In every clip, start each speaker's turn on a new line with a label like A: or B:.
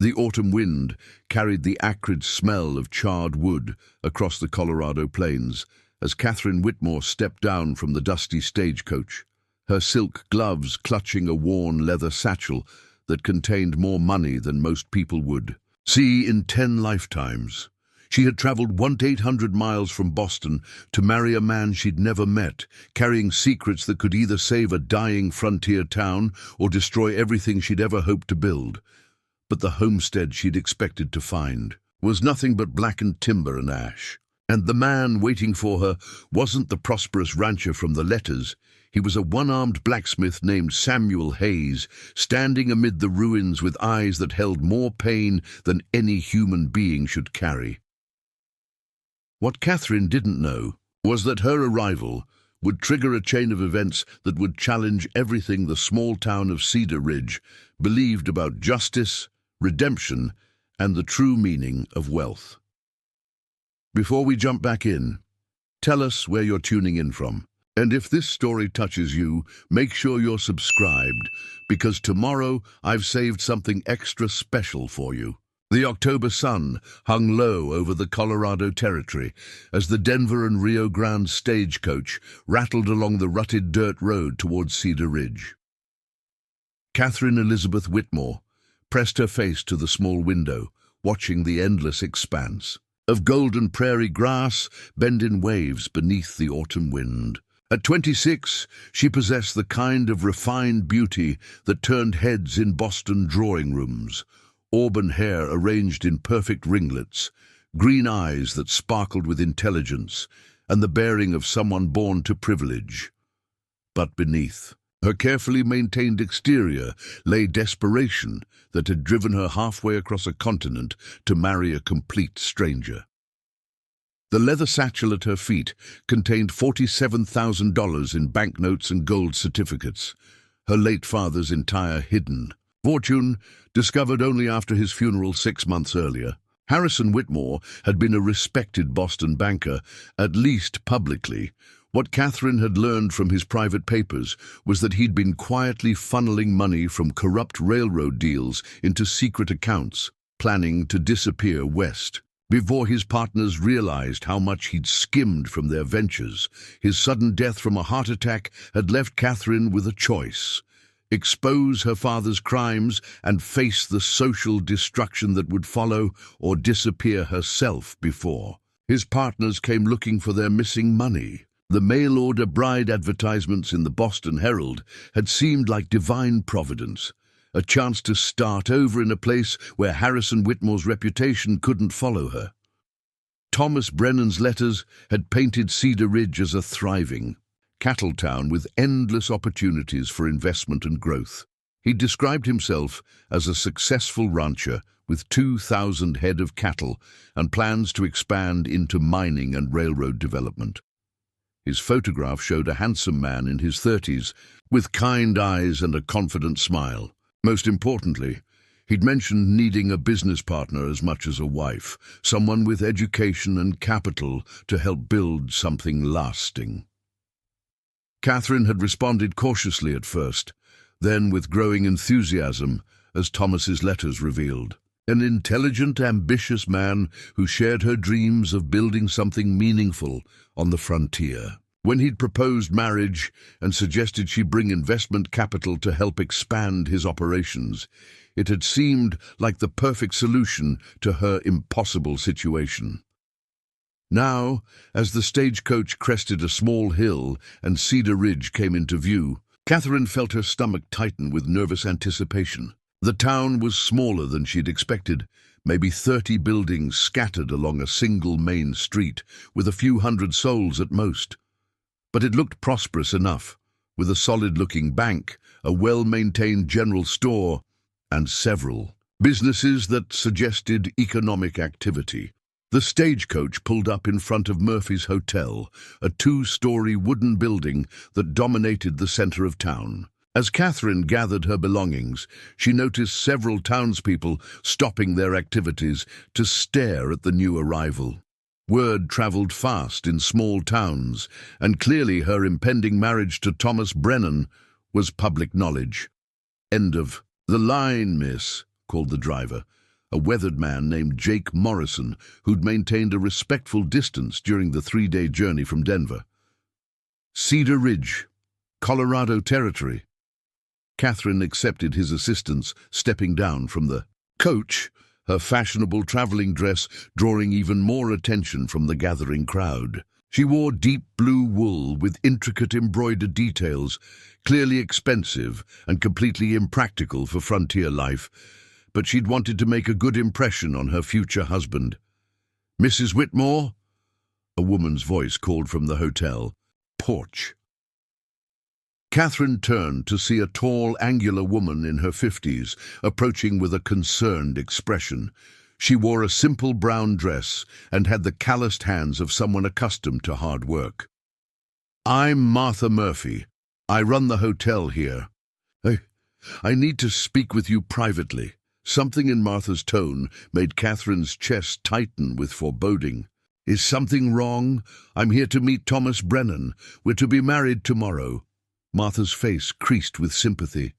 A: The autumn wind carried the acrid smell of charred wood across the Colorado plains as Catherine Whitmore stepped down from the dusty stagecoach, her silk gloves clutching a worn leather satchel that contained more money than most people would see in 10 lifetimes. She had traveled 800 miles from Boston to marry a man she'd never met, carrying secrets that could either save a dying frontier town or destroy everything she'd ever hoped to build. But the homestead she'd expected to find was nothing but blackened timber and ash. And the man waiting for her wasn't the prosperous rancher from the letters. He was a one-armed blacksmith named Samuel Hayes, standing amid the ruins with eyes that held more pain than any human being should carry. What Catherine didn't know was that her arrival would trigger a chain of events that would challenge everything the small town of Cedar Ridge believed about justice, redemption, and the true meaning of wealth. Before we jump back in, tell us where you're tuning in from. And if this story touches you, make sure you're subscribed, because tomorrow I've saved something extra special for you. The October sun hung low over the Colorado Territory as the Denver and Rio Grande stagecoach rattled along the rutted dirt road towards Cedar Ridge. Catherine Elizabeth Whitmore pressed her face to the small window, watching the endless expanse of golden prairie grass bend in waves beneath the autumn wind. At 26, she possessed the kind of refined beauty that turned heads in Boston drawing rooms. Auburn hair arranged in perfect ringlets, green eyes that sparkled with intelligence, and the bearing of someone born to privilege. But beneath her carefully maintained exterior lay desperation that had driven her halfway across a continent to marry a complete stranger. The leather satchel at her feet contained $47,000 in banknotes and gold certificates, her late father's entire hidden fortune, discovered only after his funeral 6 months earlier. Harrison Whitmore had been a respected Boston banker, at least publicly. What Catherine had learned from his private papers was that he'd been quietly funneling money from corrupt railroad deals into secret accounts, planning to disappear west. Before his partners realized how much he'd skimmed from their ventures, his sudden death from a heart attack had left Catherine with a choice: expose her father's crimes and face the social destruction that would follow, or disappear herself before his partners came looking for their missing money. The mail-order bride advertisements in the Boston Herald had seemed like divine providence, a chance to start over in a place where Harrison Whitmore's reputation couldn't follow her. Thomas Brennan's letters had painted Cedar Ridge as a thriving cattle town with endless opportunities for investment and growth. He described himself as a successful rancher with 2,000 head of cattle and plans to expand into mining and railroad development. His photograph showed a handsome man in his 30s with kind eyes and a confident smile. Most importantly, he'd mentioned needing a business partner as much as a wife, someone with education and capital to help build something lasting. Catherine had responded cautiously at first, then with growing enthusiasm, as Thomas's letters revealed. An intelligent, ambitious man who shared her dreams of building something meaningful on the frontier. When he'd proposed marriage and suggested she bring investment capital to help expand his operations, it had seemed like the perfect solution to her impossible situation. Now, as the stagecoach crested a small hill and Cedar Ridge came into view, Catherine felt her stomach tighten with nervous anticipation. The town was smaller than she'd expected, maybe 30 buildings scattered along a single main street, with a few hundred souls at most. But it looked prosperous enough, with a solid-looking bank, a well-maintained general store, and several businesses that suggested economic activity. The stagecoach pulled up in front of Murphy's Hotel, a 2-story wooden building that dominated the center of town. As Catherine gathered her belongings, she noticed several townspeople stopping their activities to stare at the new arrival. Word traveled fast in small towns, and clearly her impending marriage to Thomas Brennan was public knowledge. "End of the line, miss," called the driver. a weathered man named Jake Morrison, who'd maintained a respectful distance during the 3-day journey from Denver. Cedar Ridge, Colorado Territory. Catherine accepted his assistance, stepping down from the coach, her fashionable traveling dress drawing even more attention from the gathering crowd. She wore deep blue wool with intricate embroidered details, clearly expensive and completely impractical for frontier life, but she'd wanted to make a good impression on her future husband. "Mrs. Whitmore?" A woman's voice called from the hotel porch. Catherine turned to see a tall, angular woman in her 50s, approaching with a concerned expression. She wore a simple brown dress and had the calloused hands of someone accustomed to hard work. "I'm Martha Murphy. I run the hotel here. I need to speak with you privately." Something in Martha's tone made Catherine's chest tighten with foreboding. "Is something wrong? I'm here to meet Thomas Brennan. We're to be married tomorrow." Martha's face creased with sympathy.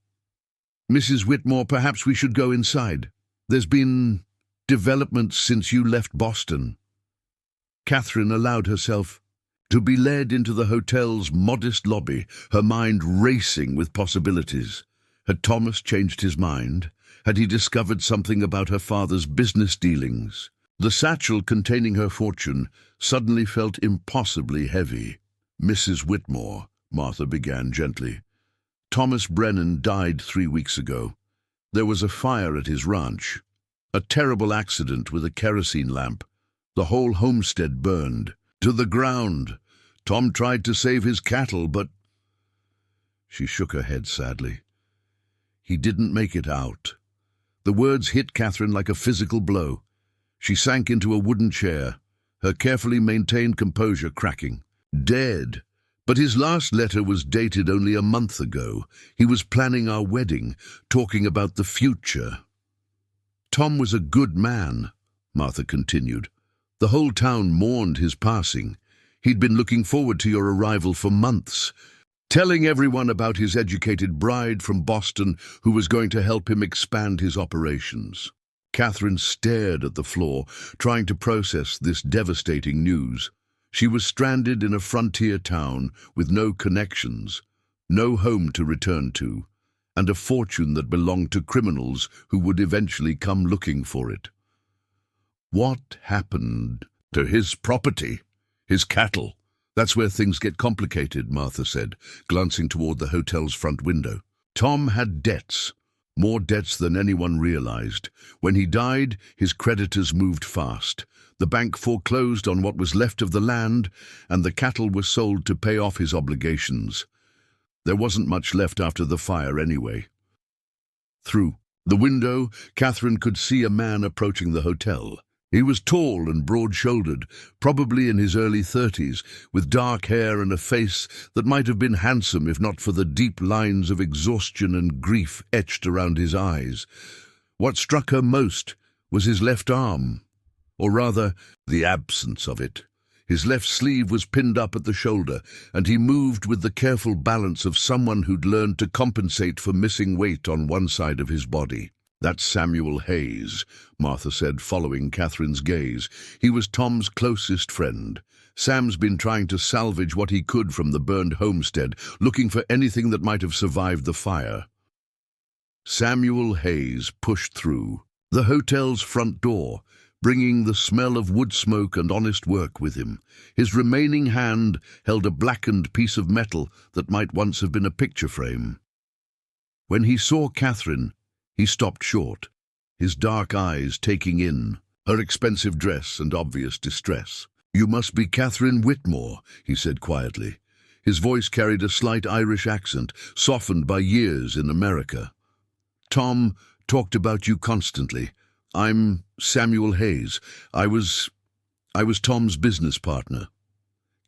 A: "Mrs. Whitmore, perhaps we should go inside. There's been developments since you left Boston." Catherine allowed herself to be led into the hotel's modest lobby, her mind racing with possibilities. Had Thomas changed his mind? Had he discovered something about her father's business dealings? The satchel containing her fortune suddenly felt impossibly heavy. "Mrs. Whitmore," Martha began gently, "Thomas Brennan died 3 weeks ago. There was a fire at his ranch. A terrible accident with a kerosene lamp. The whole homestead burned to the ground. Tom tried to save his cattle, but—" She shook her head sadly. "He didn't make it out." The words hit Catherine like a physical blow. She sank into a wooden chair, her carefully maintained composure cracking. "Dead. But his last letter was dated only a month ago. He was planning our wedding, talking about the future." "Tom was a good man," Martha continued. "The whole town mourned his passing. He'd been looking forward to your arrival for months, telling everyone about his educated bride from Boston who was going to help him expand his operations." Catherine stared at the floor, trying to process this devastating news. She was stranded in a frontier town with no connections, no home to return to, and a fortune that belonged to criminals who would eventually come looking for it. What happened to his property, his cattle? "That's where things get complicated," Martha said, glancing toward the hotel's front window. "Tom had debts, more debts than anyone realized. When he died, his creditors moved fast. The bank foreclosed on what was left of the land, and the cattle were sold to pay off his obligations. There wasn't much left after the fire anyway." Through the window, Catherine could see a man approaching the hotel. He was tall and broad-shouldered, probably in his early 30s, with dark hair and a face that might have been handsome if not for the deep lines of exhaustion and grief etched around his eyes. What struck her most was his left arm, or rather, the absence of it. His left sleeve was pinned up at the shoulder, and he moved with the careful balance of someone who'd learned to compensate for missing weight on one side of his body. "That's Samuel Hayes," Martha said, following Catherine's gaze. "He was Tom's closest friend. Sam's been trying to salvage what he could from the burned homestead, looking for anything that might have survived the fire." Samuel Hayes pushed through the hotel's front door, bringing the smell of wood smoke and honest work with him. His remaining hand held a blackened piece of metal that might once have been a picture frame. When he saw Catherine, he stopped short, his dark eyes taking in her expensive dress and obvious distress. "You must be Catherine Whitmore," he said quietly. His voice carried a slight Irish accent, softened by years in America. "Tom talked about you constantly. I'm Samuel Hayes. I was Tom's business partner."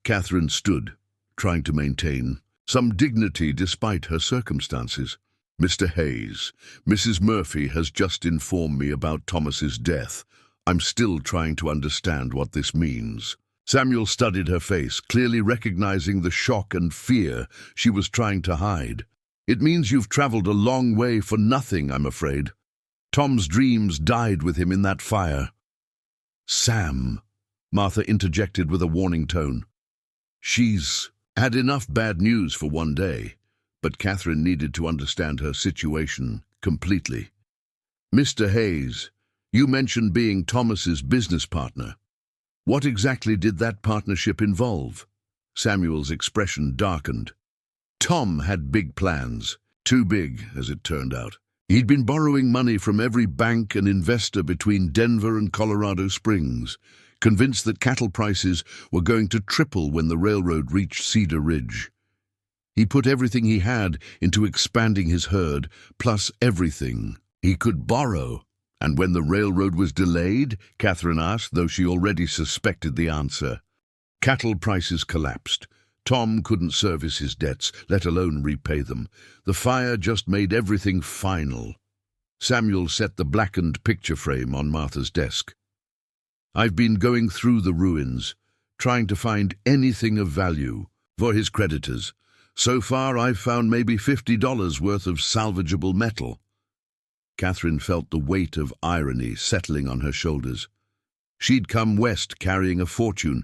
A: Catherine stood, trying to maintain some dignity despite her circumstances. "Mr. Hayes, Mrs. Murphy has just informed me about Thomas's death. I'm still trying to understand what this means." Samuel studied her face, clearly recognizing the shock and fear she was trying to hide. "It means you've traveled a long way for nothing, I'm afraid. Tom's dreams died with him in that fire. Sam, Martha interjected with a warning tone. She's had enough bad news for one day, but Catherine needed to understand her situation completely. Mr. Hayes, you mentioned being Thomas's business partner. What exactly did that partnership involve? Samuel's expression darkened. Tom had big plans, too big, as it turned out. He'd been borrowing money from every bank and investor between Denver and Colorado Springs, convinced that cattle prices were going to triple when the railroad reached Cedar Ridge. He put everything he had into expanding his herd, plus everything he could borrow. And when the railroad was delayed, Catherine asked, though she already suspected the answer. Cattle prices collapsed. Tom couldn't service his debts, let alone repay them. The fire just made everything final. Samuel set the blackened picture frame on Martha's desk. I've been going through the ruins, trying to find anything of value for his creditors. So far, I've found maybe $50 worth of salvageable metal. Catherine felt the weight of irony settling on her shoulders. She'd come west carrying a fortune,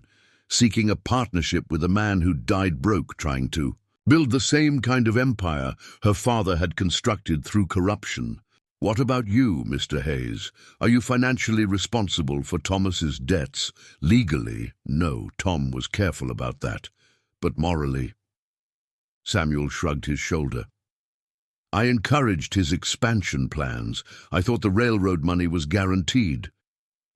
A: seeking a partnership with a man who died broke trying to build the same kind of empire her father had constructed through corruption. What about you, Mr. Hayes? Are you financially responsible for Thomas's debts? Legally, no, Tom was careful about that. But morally? Samuel shrugged his shoulder. I encouraged his expansion plans. I thought the railroad money was guaranteed.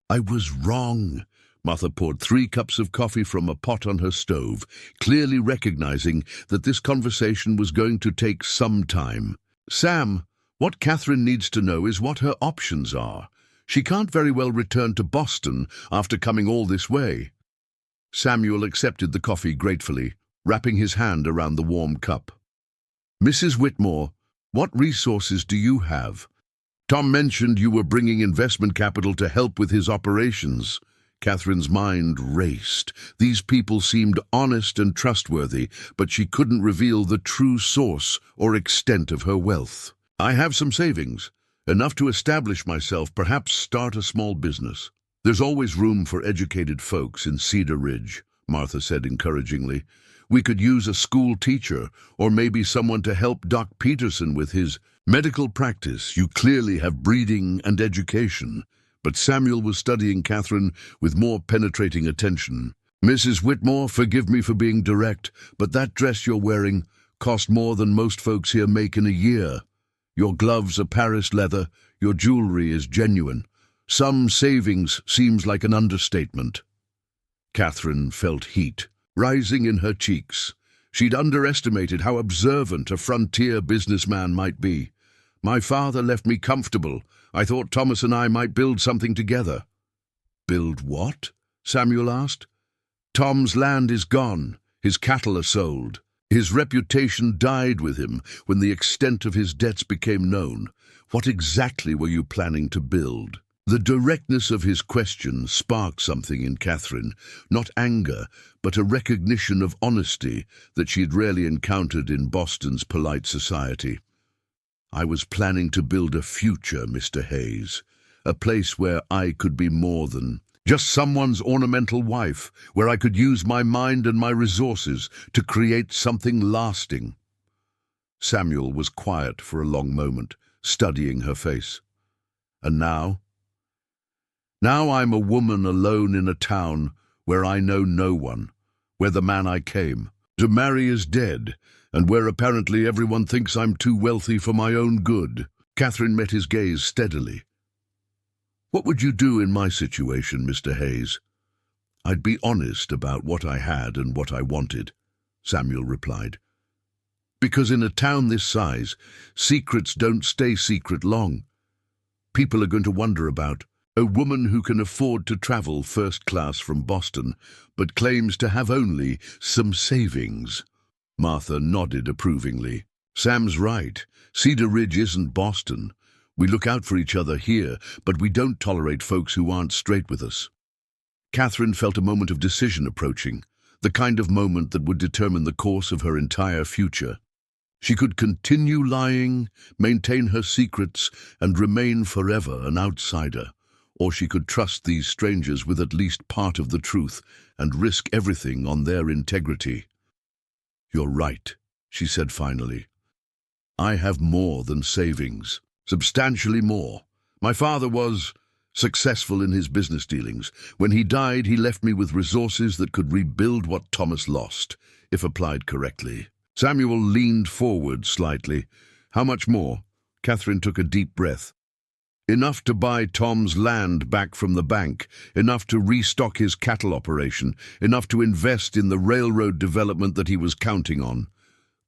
A: I was wrong. Martha poured 3 cups of coffee from a pot on her stove, clearly recognizing that this conversation was going to take some time. Sam, what Catherine needs to know is what her options are. She can't very well return to Boston after coming all this way. Samuel accepted the coffee gratefully, wrapping his hand around the warm cup. Mrs. Whitmore, what resources do you have? Tom mentioned you were bringing investment capital to help with his operations. Catherine's mind raced. These people seemed honest and trustworthy, but she couldn't reveal the true source or extent of her wealth. I have some savings, enough to establish myself, perhaps start a small business. There's always room for educated folks in Cedar Ridge, Martha said encouragingly. We could use a school teacher, or maybe someone to help Doc Peterson with his medical practice. You clearly have breeding and education. But Samuel was studying Catherine with more penetrating attention. Mrs. Whitmore, forgive me for being direct, but that dress you're wearing cost more than most folks here make in a year. Your gloves are Paris leather, your jewelry is genuine. Some savings seems like an understatement. Catherine felt heat rising in her cheeks. She'd underestimated how observant a frontier businessman might be. My father left me comfortable. I thought Thomas and I might build something together. Build what? Samuel asked. Tom's land is gone. His cattle are sold. His reputation died with him when the extent of his debts became known. What exactly were you planning to build? The directness of his question sparked something in Catherine, not anger, but a recognition of honesty that she had rarely encountered in Boston's polite society. I was planning to build a future, Mr. Hayes, a place where I could be more than just someone's ornamental wife, where I could use my mind and my resources to create something lasting. Samuel was quiet for a long moment, studying her face. And now? Now I'm a woman alone in a town where I know no one, where the man I came to marry is dead, and where apparently everyone thinks I'm too wealthy for my own good. Catherine met his gaze steadily. What would you do in my situation, Mr. Hayes? I'd be honest about what I had and what I wanted, Samuel replied. Because in a town this size, secrets don't stay secret long. People are going to wonder about a woman who can afford to travel first class from Boston, but claims to have only some savings. Martha nodded approvingly. Sam's right. Cedar Ridge isn't Boston. We look out for each other here, but we don't tolerate folks who aren't straight with us. Catherine felt a moment of decision approaching, the kind of moment that would determine the course of her entire future. She could continue lying, maintain her secrets, and remain forever an outsider. Or she could trust these strangers with at least part of the truth and risk everything on their integrity. "You're right," she said finally. "I have more than savings, substantially more. My father was successful in his business dealings. When he died, he left me with resources that could rebuild what Thomas lost, if applied correctly." Samuel leaned forward slightly. "How much more?" Catherine took a deep breath. "Enough to buy Tom's land back from the bank, enough to restock his cattle operation, enough to invest in the railroad development that he was counting on."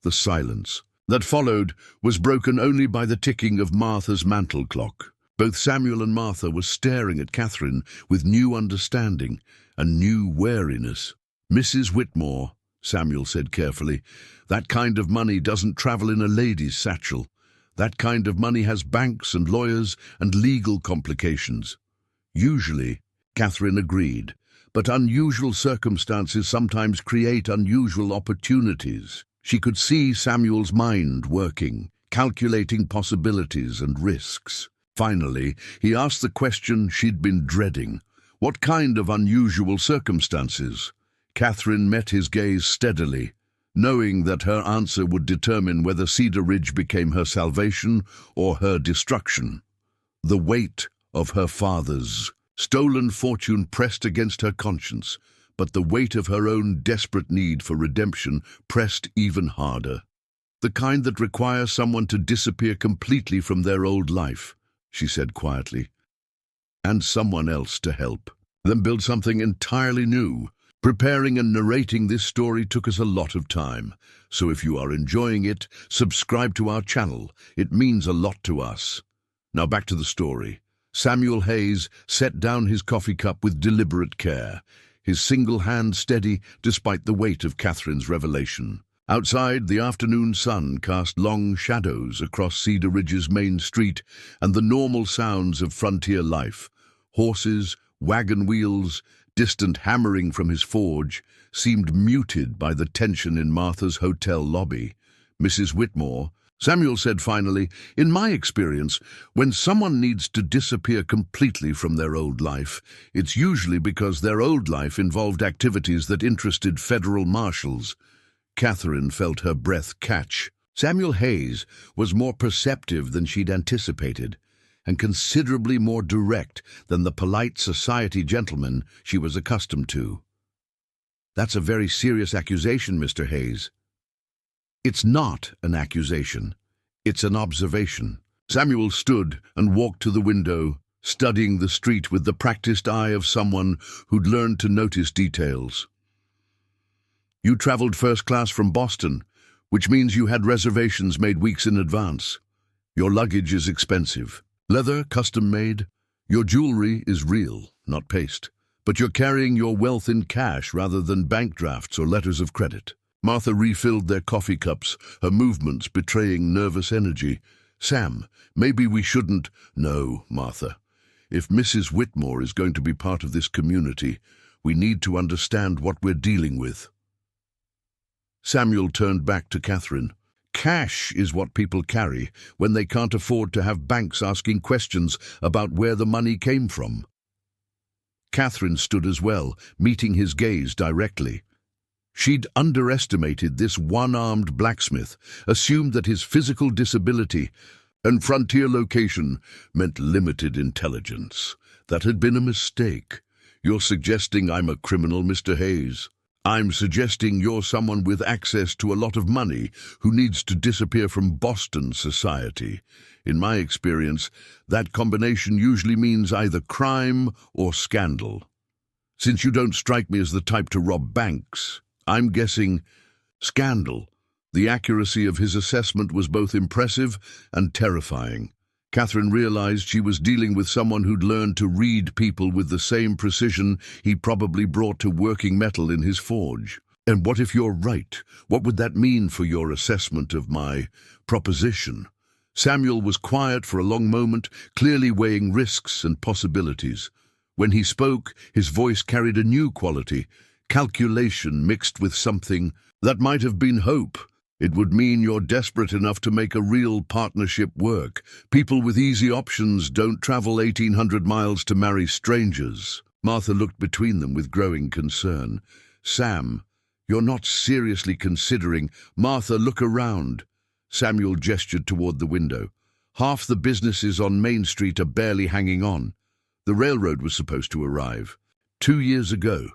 A: The silence that followed was broken only by the ticking of Martha's mantel clock. Both Samuel and Martha were staring at Catherine with new understanding and new wariness. "Mrs. Whitmore," Samuel said carefully, "that kind of money doesn't travel in a lady's satchel. That kind of money has banks and lawyers and legal complications." "Usually," Catherine agreed, "but unusual circumstances sometimes create unusual opportunities." She could see Samuel's mind working, calculating possibilities and risks. Finally, he asked the question she'd been dreading. "What kind of unusual circumstances?" Catherine met his gaze steadily, knowing that her answer would determine whether Cedar Ridge became her salvation or her destruction. The weight of her father's stolen fortune pressed against her conscience, but the weight of her own desperate need for redemption pressed even harder. "The kind that requires someone to disappear completely from their old life," she said quietly, "and someone else to help them build something entirely new." Preparing and narrating this story took us a lot of time, so if you are enjoying it, subscribe to our channel. It means a lot to us. Now back to the story. Samuel Hayes set down his coffee cup with deliberate care, his single hand steady despite the weight of Catherine's revelation. Outside, the afternoon sun cast long shadows across Cedar Ridge's main street and the normal sounds of frontier life. Horses, wagon wheels, distant hammering from his forge seemed muted by the tension in Martha's hotel lobby. "Mrs. Whitmore," Samuel said finally, "in my experience, when someone needs to disappear completely from their old life, it's usually because their old life involved activities that interested federal marshals." Catherine felt her breath catch. Samuel Hayes was more perceptive than she'd anticipated, and considerably more direct than the polite society gentleman she was accustomed to. "That's a very serious accusation, Mr. Hayes." "It's not an accusation. It's an observation." Samuel stood and walked to the window, studying the street with the practiced eye of someone who'd learned to notice details. "You traveled first class from Boston, which means you had reservations made weeks in advance. Your luggage is expensive. Leather, custom-made. Your jewelry is real, not paste. But you're carrying your wealth in cash rather than bank drafts or letters of credit." Martha refilled their coffee cups, her movements betraying nervous energy. "Sam, maybe we shouldn't—" "No, Martha. If Mrs. Whitmore is going to be part of this community, we need to understand what we're dealing with." Samuel turned back to Catherine. "Cash is what people carry when they can't afford to have banks asking questions about where the money came from." Catherine stood as well, meeting his gaze directly. She'd underestimated this one-armed blacksmith, assumed that his physical disability and frontier location meant limited intelligence. That had been a mistake. "You're suggesting I'm a criminal, Mr. Hayes?" "I'm suggesting you're someone with access to a lot of money who needs to disappear from Boston society. In my experience, that combination usually means either crime or scandal. Since you don't strike me as the type to rob banks, I'm guessing scandal." The accuracy of his assessment was both impressive and terrifying. Catherine realized she was dealing with someone who'd learned to read people with the same precision he probably brought to working metal in his forge. "And what if you're right? What would that mean for your assessment of my proposition?" Samuel was quiet for a long moment, clearly weighing risks and possibilities. When he spoke, his voice carried a new quality, calculation mixed with something that might have been hope. It would mean you're desperate enough to make a real partnership work. People with easy options don't travel 1,800 miles to marry strangers. Martha looked between them with growing concern. Sam, you're not seriously considering— Martha, look around. Samuel gestured toward the window. Half the businesses on Main Street are barely hanging on. The railroad was supposed to arrive 2 years ago.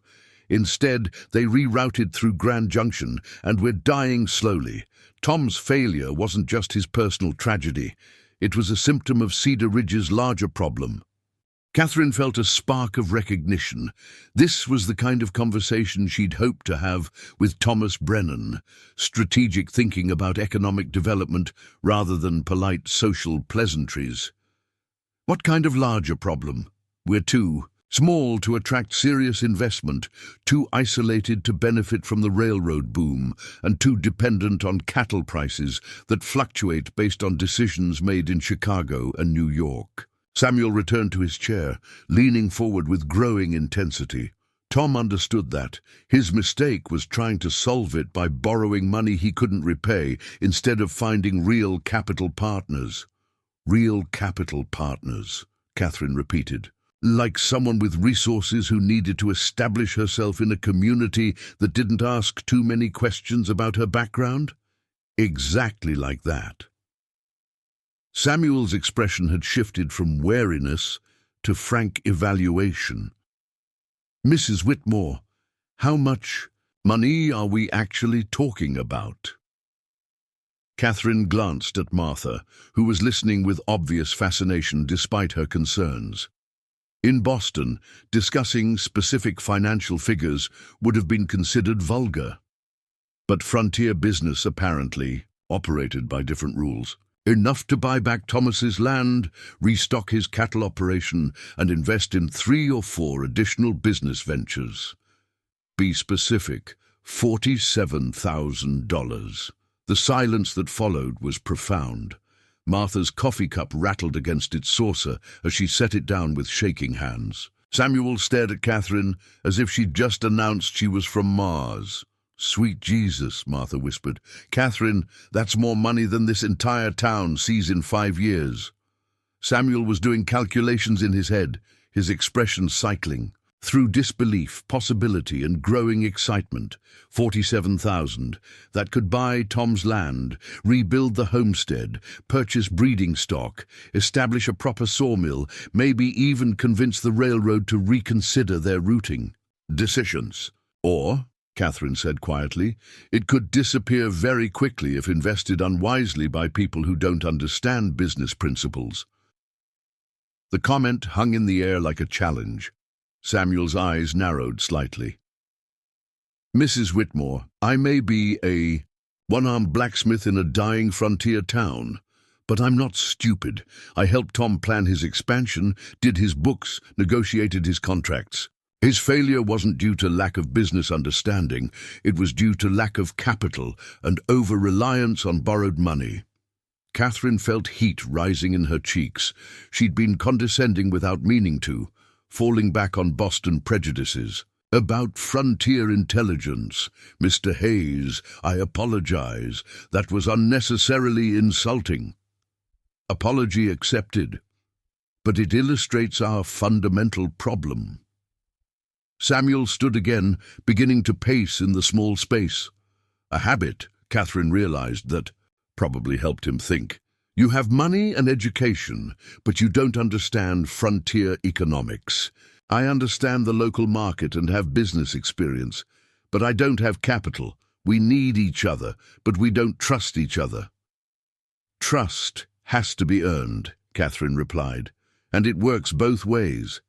A: Instead, they rerouted through Grand Junction, and we're dying slowly. Tom's failure wasn't just his personal tragedy. It was a symptom of Cedar Ridge's larger problem. Catherine felt a spark of recognition. This was the kind of conversation she'd hoped to have with Thomas Brennan, strategic thinking about economic development rather than polite social pleasantries. What kind of larger problem? We're too small to attract serious investment, too isolated to benefit from the railroad boom, and too dependent on cattle prices that fluctuate based on decisions made in Chicago and New York. Samuel returned to his chair, leaning forward with growing intensity. Tom understood that. His mistake was trying to solve it by borrowing money he couldn't repay instead of finding real capital partners. Real capital partners, Catherine repeated. Like someone with resources who needed to establish herself in a community that didn't ask too many questions about her background? Exactly like that. Samuel's expression had shifted from wariness to frank evaluation. Mrs. Whitmore, how much money are we actually talking about? Catherine glanced at Martha, who was listening with obvious fascination despite her concerns. In Boston, discussing specific financial figures would have been considered vulgar. But frontier business apparently operated by different rules. Enough to buy back Thomas's land, restock his cattle operation, and invest in 3 or 4 additional business ventures. Be specific, $47,000. The silence that followed was profound. Martha's coffee cup rattled against its saucer as she set it down with shaking hands. Samuel stared at Catherine as if she'd just announced she was from Mars. "Sweet Jesus," Martha whispered. "Catherine, that's more money than this entire town sees in 5 years." Samuel was doing calculations in his head, his expression cycling. Through disbelief, possibility, and growing excitement, 47,000, that could buy Tom's land, rebuild the homestead, purchase breeding stock, establish a proper sawmill, maybe even convince the railroad to reconsider their routing decisions. Or, Catherine said quietly, it could disappear very quickly if invested unwisely by people who don't understand business principles. The comment hung in the air like a challenge. Samuel's eyes narrowed slightly. "Mrs. Whitmore, I may be a one-armed blacksmith in a dying frontier town, but I'm not stupid. I helped Tom plan his expansion, did his books, negotiated his contracts. His failure wasn't due to lack of business understanding. It was due to lack of capital and over-reliance on borrowed money." Catherine felt heat rising in her cheeks. She'd been condescending without meaning to, falling back on Boston prejudices. "About frontier intelligence, Mr. Hayes, I apologize. That was unnecessarily insulting." Apology accepted. But it illustrates our fundamental problem. Samuel stood again, beginning to pace in the small space. A habit, Catherine realized, that probably helped him think. "You have money and education, but you don't understand frontier economics. I understand the local market and have business experience, but I don't have capital. We need each other, but we don't trust each other." "Trust has to be earned," Catherine replied, "and it works both ways.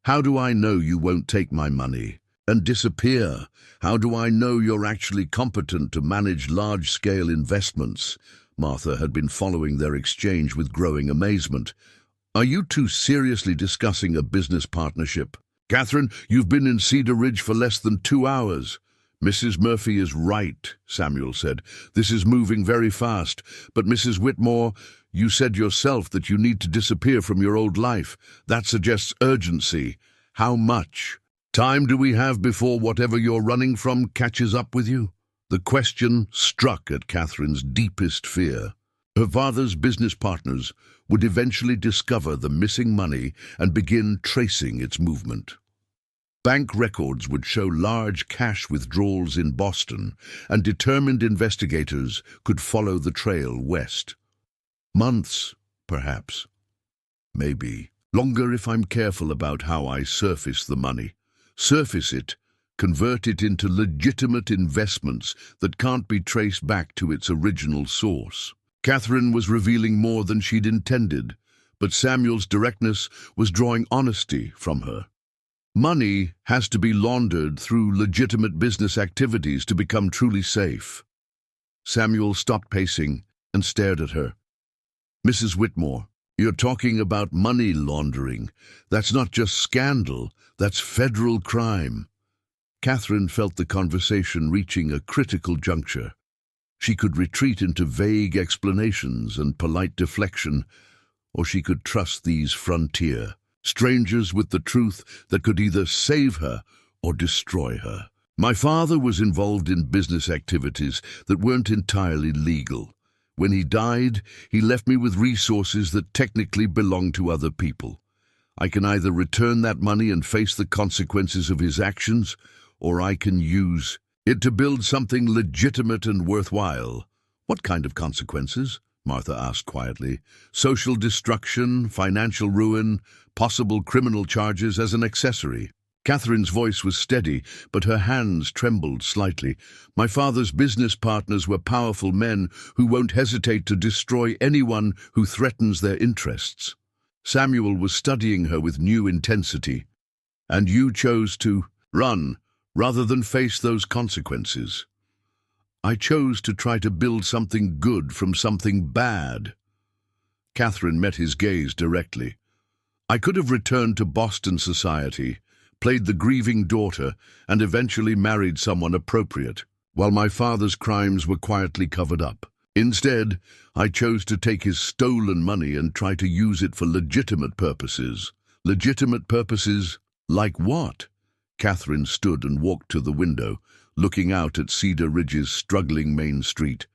A: How do I know you won't take my money and disappear? How do I know you're actually competent to manage large-scale investments?" Martha had been following their exchange with growing amazement. "Are you two seriously discussing a business partnership?" "Catherine, you've been in Cedar Ridge for less than 2 hours. "Mrs. Murphy is right," Samuel said. "This is moving very fast. But Mrs. Whitmore, you said yourself that you need to disappear from your old life. That suggests urgency. How much time do we have before whatever you're running from catches up with you?" The question struck at Catherine's deepest fear. Her father's business partners would eventually discover the missing money and begin tracing its movement. Bank records would show large cash withdrawals in Boston, and determined investigators could follow the trail west. Months, perhaps. Maybe. Longer if I'm careful about how I surface the money. Surface it, convert it into legitimate investments that can't be traced back to its original source. Catherine was revealing more than she'd intended, but Samuel's directness was drawing honesty from her. Money has to be laundered through legitimate business activities to become truly safe. Samuel stopped pacing and stared at her. Mrs. Whitmore, you're talking about money laundering. That's not just scandal, that's federal crime. Catherine felt the conversation reaching a critical juncture. She could retreat into vague explanations and polite deflection, or she could trust these frontier strangers with the truth that could either save her or destroy her. My father was involved in business activities that weren't entirely legal. When he died, he left me with resources that technically belonged to other people. I can either return that money and face the consequences of his actions, or I can use it to build something legitimate and worthwhile. What kind of consequences? Martha asked quietly. Social destruction, financial ruin, possible criminal charges as an accessory. Catherine's voice was steady, but her hands trembled slightly. My father's business partners were powerful men who won't hesitate to destroy anyone who threatens their interests. Samuel was studying her with new intensity. And you chose to run rather than face those consequences. I chose to try to build something good from something bad. Catherine met his gaze directly. I could have returned to Boston society, played the grieving daughter, and eventually married someone appropriate, while my father's crimes were quietly covered up. Instead, I chose to take his stolen money and try to use it for legitimate purposes. Legitimate purposes? Like what? Catherine stood and walked to the window, looking out at Cedar Ridge's struggling main street.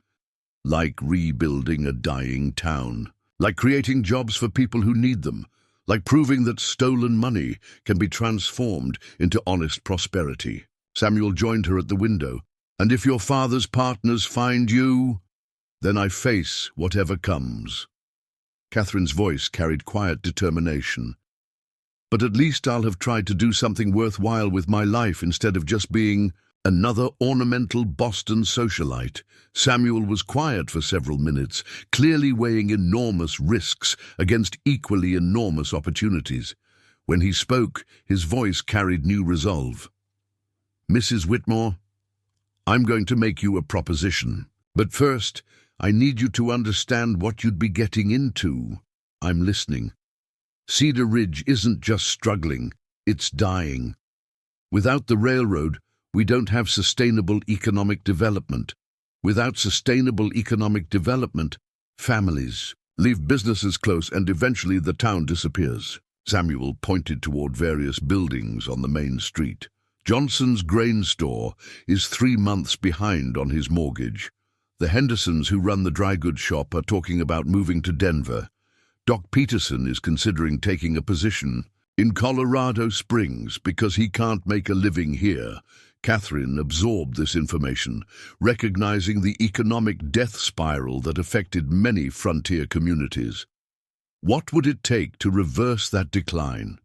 A: Like rebuilding a dying town. Like creating jobs for people who need them. Like proving that stolen money can be transformed into honest prosperity. Samuel joined her at the window. And if your father's partners find you, then I face whatever comes. Catherine's voice carried quiet determination. But at least I'll have tried to do something worthwhile with my life instead of just being another ornamental Boston socialite. Samuel was quiet for several minutes, clearly weighing enormous risks against equally enormous opportunities. When he spoke, his voice carried new resolve. Mrs. Whitmore, I'm going to make you a proposition. But first, I need you to understand what you'd be getting into. I'm listening. Cedar Ridge isn't just struggling, it's dying. Without the railroad, we don't have sustainable economic development. Without sustainable economic development, families leave businesses close and eventually the town disappears. Samuel pointed toward various buildings on the main street. Johnson's grain store is 3 months behind on his mortgage. The Hendersons who run the dry goods shop are talking about moving to Denver. Doc Peterson is considering taking a position in Colorado Springs because he can't make a living here. Catherine absorbed this information, recognizing the economic death spiral that affected many frontier communities. What would it take to reverse that decline?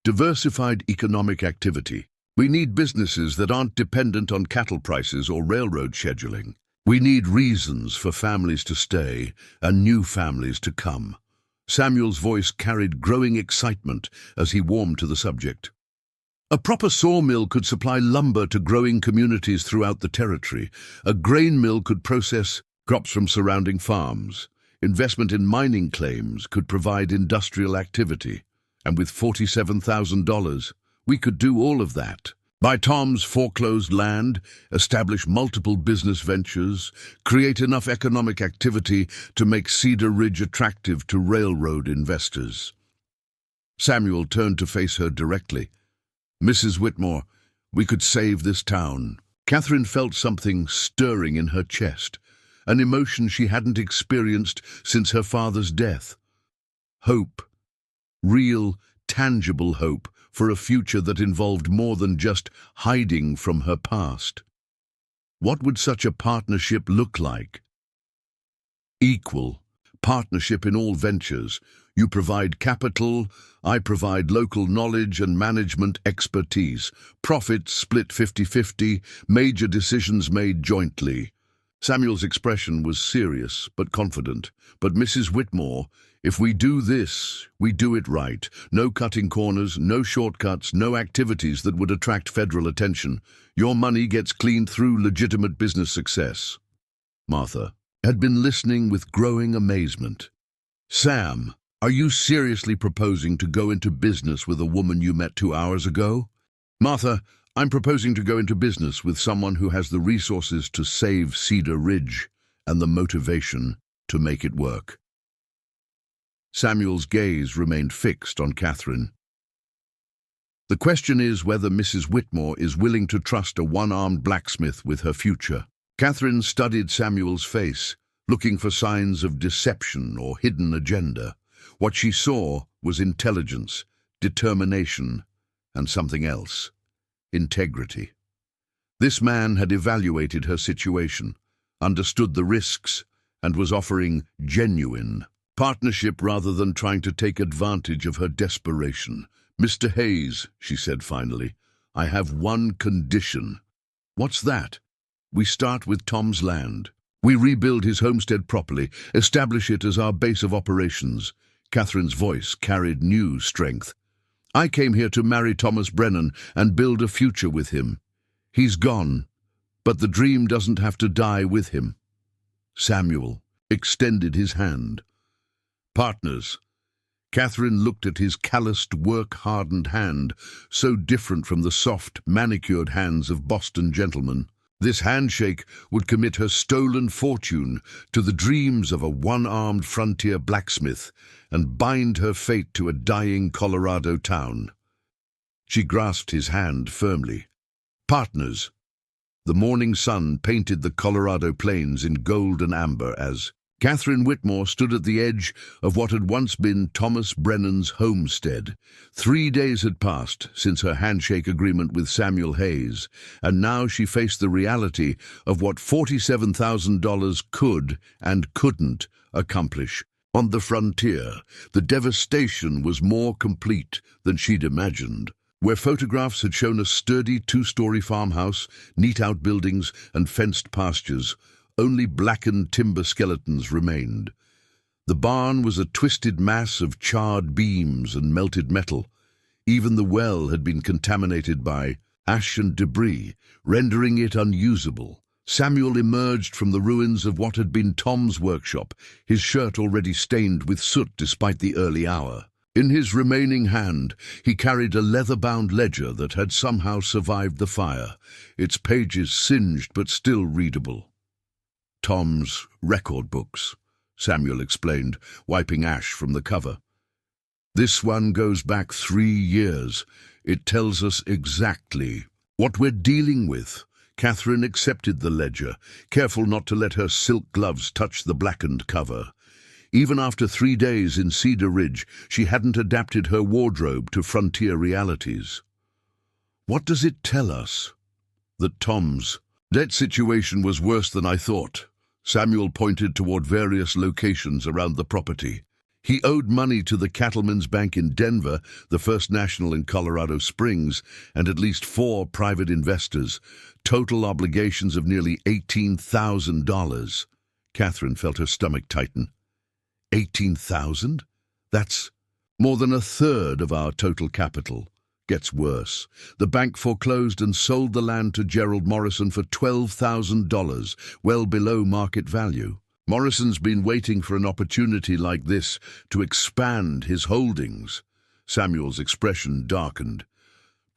A: Diversified economic activity. We need businesses that aren't dependent on cattle prices or railroad scheduling. We need reasons for families to stay and new families to come. Samuel's voice carried growing excitement as he warmed to the subject. A proper sawmill could supply lumber to growing communities throughout the territory. A grain mill could process crops from surrounding farms. Investment in mining claims could provide industrial activity. And with $47,000, we could do all of that. Buy Tom's foreclosed land, establish multiple business ventures, create enough economic activity to make Cedar Ridge attractive to railroad investors. Samuel turned to face her directly. Mrs. Whitmore, we could save this town. Catherine felt something stirring in her chest, an emotion she hadn't experienced since her father's death. Hope. Real, tangible hope for a future that involved more than just hiding from her past. What would such a partnership look like? Equal. Partnership in all ventures. You provide capital, I provide local knowledge and management expertise. Profits split 50-50, major decisions made jointly. Samuel's expression was serious but confident. But Mrs. Whitmore, if we do this, we do it right. No cutting corners, no shortcuts, no activities that would attract federal attention. Your money gets cleaned through legitimate business success. Martha had been listening with growing amazement. Sam, are you seriously proposing to go into business with a woman you met 2 hours ago? Martha, I'm proposing to go into business with someone who has the resources to save Cedar Ridge and the motivation to make it work. Samuel's gaze remained fixed on Catherine. The question is whether Mrs. Whitmore is willing to trust a one-armed blacksmith with her future. Catherine studied Samuel's face, looking for signs of deception or hidden agenda. What she saw was intelligence, determination, and something else: integrity. This man had evaluated her situation, understood the risks, and was offering genuine partnership rather than trying to take advantage of her desperation. Mr. Hayes, she said finally, I have one condition. What's that? We start with Tom's land. We rebuild his homestead properly, establish it as our base of operations. Catherine's voice carried new strength. I came here to marry Thomas Brennan and build a future with him. He's gone, but the dream doesn't have to die with him. Samuel extended his hand. Partners. Catherine looked at his calloused, work-hardened hand, so different from the soft, manicured hands of Boston gentlemen. This handshake would commit her stolen fortune to the dreams of a one-armed frontier blacksmith and bind her fate to a dying Colorado town. She grasped his hand firmly. Partners. The morning sun painted the Colorado plains in gold and amber as Catherine Whitmore stood at the edge of what had once been Thomas Brennan's homestead. 3 days had passed since her handshake agreement with Samuel Hayes, and now she faced the reality of what $47,000 could and couldn't accomplish. On the frontier, the devastation was more complete than she'd imagined. Where photographs had shown a sturdy 2-story farmhouse, neat outbuildings, and fenced pastures, only blackened timber skeletons remained. The barn was a twisted mass of charred beams and melted metal. Even the well had been contaminated by ash and debris, rendering it unusable. Samuel emerged from the ruins of what had been Tom's workshop, his shirt already stained with soot despite the early hour. In his remaining hand, he carried a leather-bound ledger that had somehow survived the fire, its pages singed but still readable. Tom's record books, Samuel explained, wiping ash from the cover. This one goes back 3 years. It tells us exactly what we're dealing with. Catherine accepted the ledger, careful not to let her silk gloves touch the blackened cover. Even after 3 days in Cedar Ridge, she hadn't adapted her wardrobe to frontier realities. What does it tell us? That Tom's debt situation was worse than I thought. Samuel pointed toward various locations around the property. He owed money to the Cattlemen's Bank in Denver, the First National in Colorado Springs, and at least 4 private investors, total obligations of nearly $18,000. Catherine felt her stomach tighten. 18,000? That's more than 1/3 of our total capital. Gets worse. The bank foreclosed and sold the land to Gerald Morrison for $12,000, well below market value. Morrison's been waiting for an opportunity like this to expand his holdings. Samuel's expression darkened.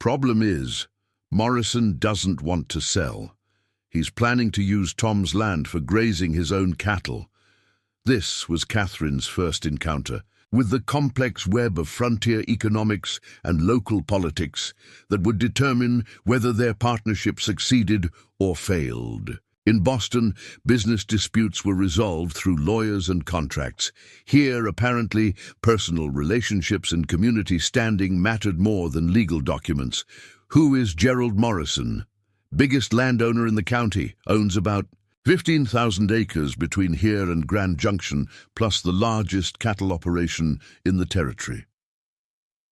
A: Problem is, Morrison doesn't want to sell. He's planning to use Tom's land for grazing his own cattle. This was Catherine's first encounter with the complex web of frontier economics and local politics that would determine whether their partnership succeeded or failed. In Boston, business disputes were resolved through lawyers and contracts. Here, apparently, personal relationships and community standing mattered more than legal documents. Who is Gerald Morrison? Biggest landowner in the county, owns about 15,000 acres between here and Grand Junction, plus the largest cattle operation in the territory.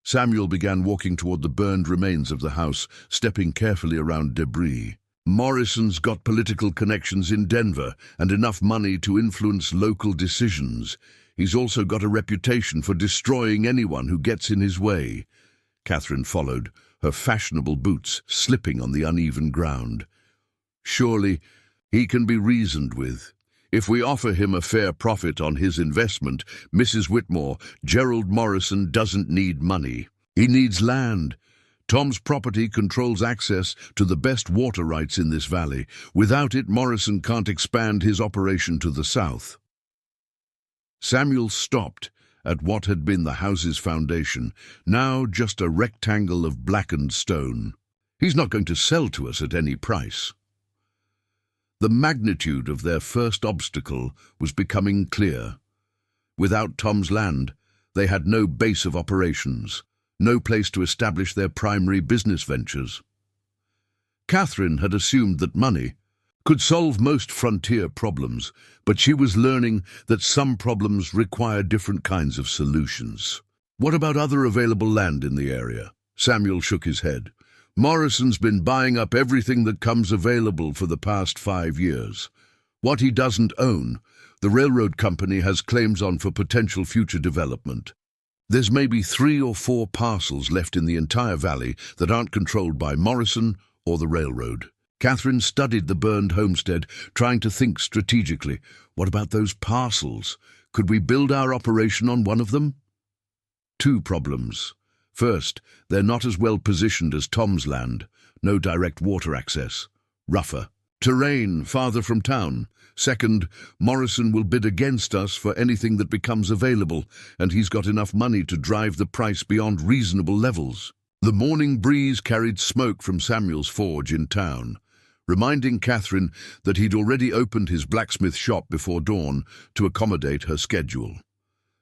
A: Samuel began walking toward the burned remains of the house, stepping carefully around debris. Morrison's got political connections in Denver and enough money to influence local decisions. He's also got a reputation for destroying anyone who gets in his way. Catherine followed, her fashionable boots slipping on the uneven ground. Surely he can be reasoned with. If we offer him a fair profit on his investment, Mrs. Whitmore, Gerald Morrison doesn't need money. He needs land. Tom's property controls access to the best water rights in this valley. Without it, Morrison can't expand his operation to the south. Samuel stopped at what had been the house's foundation, now just a rectangle of blackened stone. He's not going to sell to us at any price. The magnitude of their first obstacle was becoming clear. Without Tom's land, they had no base of operations, no place to establish their primary business ventures. Catherine had assumed that money could solve most frontier problems, but she was learning that some problems require different kinds of solutions. What about other available land in the area? Samuel shook his head. Morrison's been buying up everything that comes available for the past 5 years. What he doesn't own, the railroad company has claims on for potential future development. There's maybe 3 or 4 parcels left in the entire valley that aren't controlled by Morrison or the railroad. Catherine studied the burned homestead, trying to think strategically. What about those parcels? Could we build our operation on one of them? 2 problems. First, they're not as well positioned as Tom's land. No direct water access. Rougher terrain farther from town. Second, Morrison will bid against us for anything that becomes available, and he's got enough money to drive the price beyond reasonable levels. The morning breeze carried smoke from Samuel's forge in town, reminding Catherine that he'd already opened his blacksmith shop before dawn to accommodate her schedule.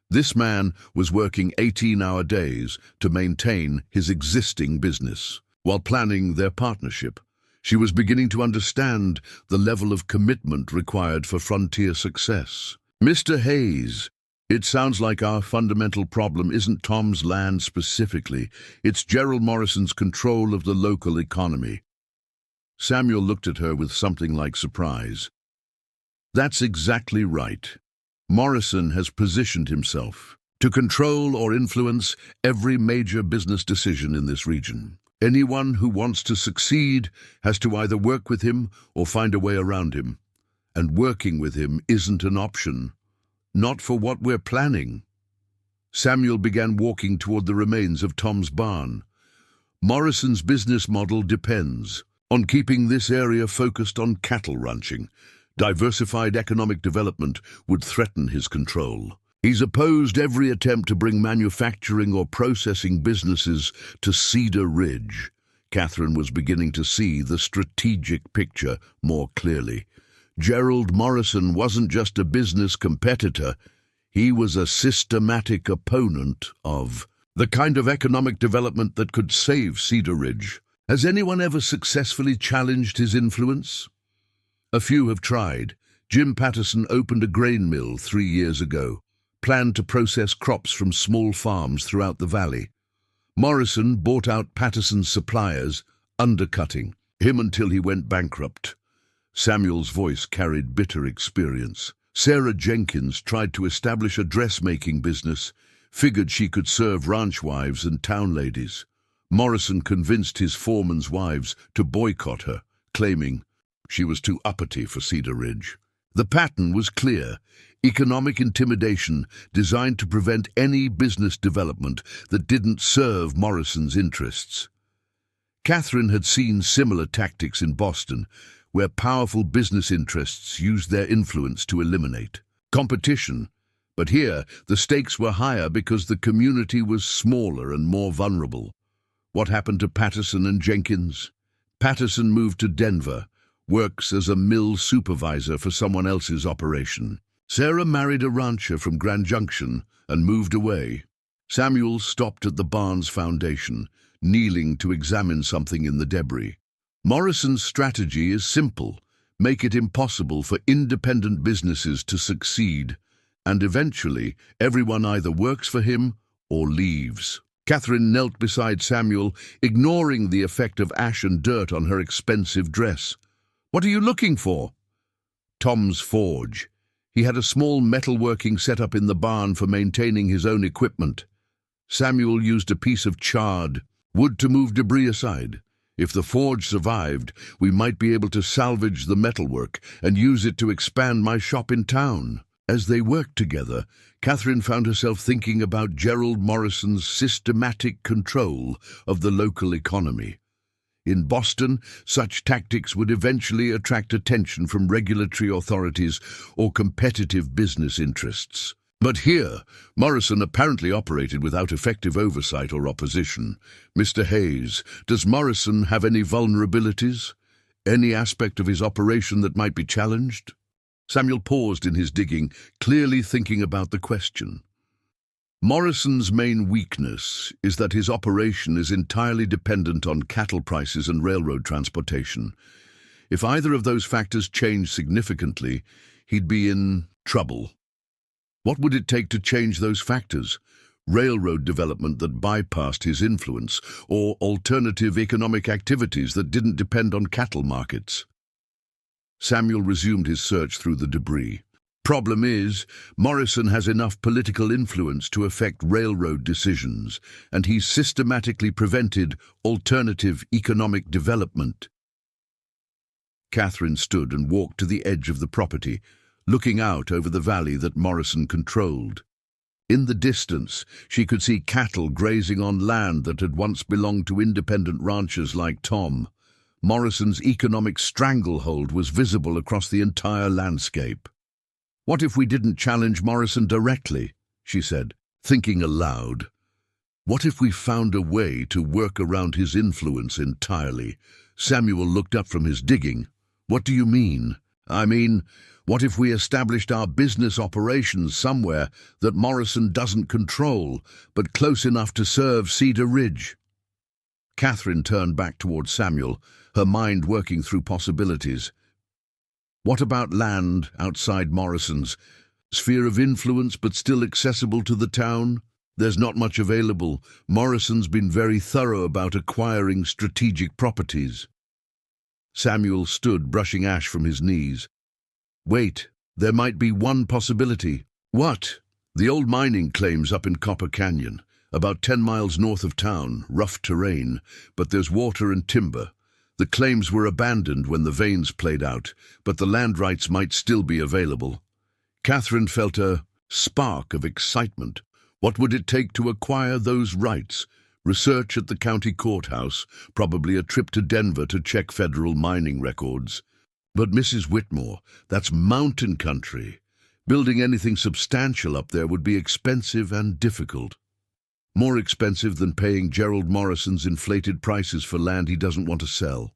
A: This man was working 18-hour days to maintain his existing business, while planning their partnership. She was beginning to understand the level of commitment required for frontier success. Mr. Hayes, it sounds like our fundamental problem isn't Tom's land specifically, it's Gerald Morrison's control of the local economy. Samuel looked at her with something like surprise. That's exactly right. Morrison has positioned himself to control or influence every major business decision in this region. Anyone who wants to succeed has to either work with him or find a way around him. And working with him isn't an option. Not for what we're planning. Samuel began walking toward the remains of Tom's barn. Morrison's business model depends on keeping this area focused on cattle ranching. Diversified economic development would threaten his control. He's opposed every attempt to bring manufacturing or processing businesses to Cedar Ridge. Catherine was beginning to see the strategic picture more clearly. Gerald Morrison wasn't just a business competitor. He was a systematic opponent of the kind of economic development that could save Cedar Ridge. Has anyone ever successfully challenged his influence? A few have tried. Jim Patterson opened a grain mill 3 years ago, planned to process crops from small farms throughout the valley. Morrison bought out Patterson's suppliers, undercutting him until he went bankrupt. Samuel's voice carried bitter experience. Sarah Jenkins tried to establish a dressmaking business, figured she could serve ranch wives and town ladies. Morrison convinced his foreman's wives to boycott her, claiming she was too uppity for Cedar Ridge. The pattern was clear. Economic intimidation designed to prevent any business development that didn't serve Morrison's interests. Catherine had seen similar tactics in Boston, where powerful business interests used their influence to eliminate competition, But here, the stakes were higher because the community was smaller and more vulnerable. What happened to Patterson and Jenkins? Patterson moved to Denver, works as a mill supervisor for someone else's operation. Sarah married a rancher from Grand Junction and moved away. Samuel stopped at the barn's foundation, kneeling to examine something in the debris. Morrison's strategy is simple: make it impossible for independent businesses to succeed, and eventually everyone either works for him or leaves. Catherine knelt beside Samuel, ignoring the effect of ash and dirt on her expensive dress. "What are you looking for?" "Tom's forge. He had a small metalworking setup in the barn for maintaining his own equipment." Samuel used a piece of charred wood to move debris aside. "If the forge survived, we might be able to salvage the metalwork and use it to expand my shop in town." As they worked together, Catherine found herself thinking about Gerald Morrison's systematic control of the local economy. In Boston, such tactics would eventually attract attention from regulatory authorities or competitive business interests. But here, Morrison apparently operated without effective oversight or opposition. "Mr. Hayes, does Morrison have any vulnerabilities? Any aspect of his operation that might be challenged?" Samuel paused in his digging, clearly thinking about the question. Morrison's main weakness is that his operation is entirely dependent on cattle prices and railroad transportation. If either of those factors changed significantly, he'd be in trouble. What would it take to change those factors? Railroad development that bypassed his influence, or alternative economic activities that didn't depend on cattle markets? Samuel resumed his search through the debris. Problem is, Morrison has enough political influence to affect railroad decisions, and he's systematically prevented alternative economic development. Catherine stood and walked to the edge of the property, looking out over the valley that Morrison controlled. In the distance, she could see cattle grazing on land that had once belonged to independent ranchers like Tom. Morrison's economic stranglehold was visible across the entire landscape. "What if we didn't challenge Morrison directly?" she said, thinking aloud. "What if we found a way to work around his influence entirely?" Samuel looked up from his digging. "What do you mean?" "I mean, what if we established our business operations somewhere that Morrison doesn't control, but close enough to serve Cedar Ridge?" Catherine turned back toward Samuel, her mind working through possibilities. What about land outside Morrison's? Sphere of influence but still accessible to the town? There's not much available. Morrison's been very thorough about acquiring strategic properties. Samuel stood, brushing ash from his knees. "Wait, there might be one possibility." "What?" "The old mining claims up in Copper Canyon, about 10 miles north of town, rough terrain, but there's water and timber. The claims were abandoned when the veins played out, but the land rights might still be available." Catherine felt a spark of excitement. What would it take to acquire those rights? Research at the county courthouse, probably a trip to Denver to check federal mining records. But Mrs. Whitmore, that's mountain country. Building anything substantial up there would be expensive and difficult. More expensive than paying Gerald Morrison's inflated prices for land he doesn't want to sell.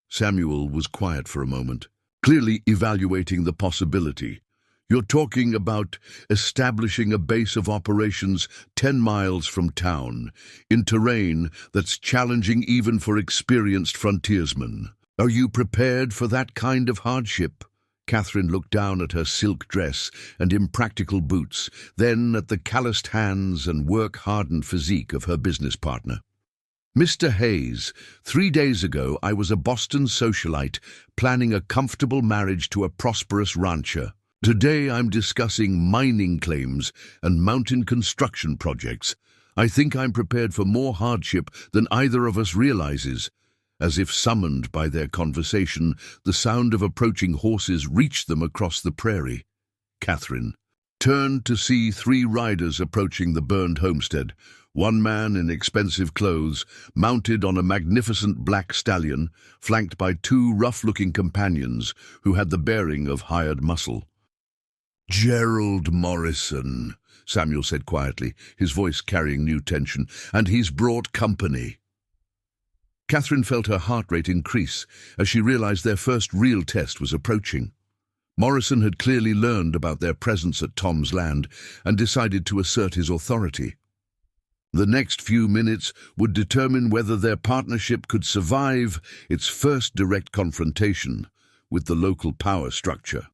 A: Samuel was quiet for a moment, clearly evaluating the possibility. "You're talking about establishing a base of operations 10 miles from town, in terrain that's challenging even for experienced frontiersmen. Are you prepared for that kind of hardship?" Catherine looked down at her silk dress and impractical boots, then at the calloused hands and work-hardened physique of her business partner. "Mr. Hayes, 3 days ago I was a Boston socialite planning a comfortable marriage to a prosperous rancher. Today I'm discussing mining claims and mountain construction projects. I think I'm prepared for more hardship than either of us realizes." As if summoned by their conversation, the sound of approaching horses reached them across the prairie. Catherine turned to see 3 riders approaching the burned homestead, one man in expensive clothes, mounted on a magnificent black stallion, flanked by 2 rough-looking companions who had the bearing of hired muscle. Gerald Morrison, Samuel said quietly, his voice carrying new tension, and he's brought company. Catherine felt her heart rate increase as she realized their first real test was approaching. Morrison had clearly learned about their presence at Tom's land and decided to assert his authority. The next few minutes would determine whether their partnership could survive its first direct confrontation with the local power structure.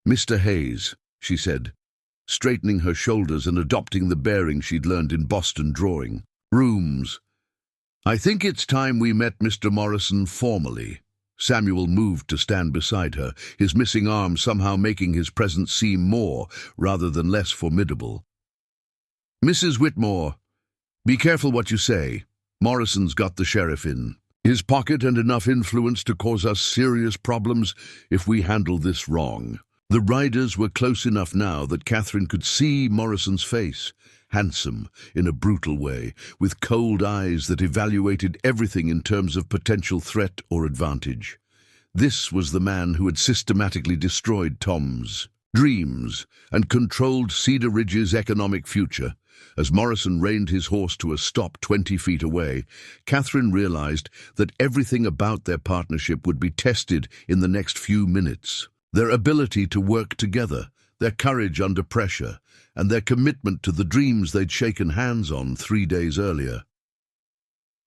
A: "Mr. Hayes," she said, straightening her shoulders and adopting the bearing she'd learned in Boston drawing. "Rooms. I think it's time we met Mr. Morrison formally." Samuel moved to stand beside her, his missing arm somehow making his presence seem more rather than less formidable. "Mrs. Whitmore, be careful what you say. Morrison's got the sheriff in his pocket and enough influence to cause us serious problems if we handle this wrong." The riders were close enough now that Catherine could see Morrison's face, handsome in a brutal way, with cold eyes that evaluated everything in terms of potential threat or advantage. This was the man who had systematically destroyed Tom's dreams and controlled Cedar Ridge's economic future. As Morrison reined his horse to a stop 20 feet away, Catherine realized that everything about their partnership would be tested in the next few minutes. Their ability to work together, their courage under pressure, and their commitment to the dreams they'd shaken hands on 3 days earlier.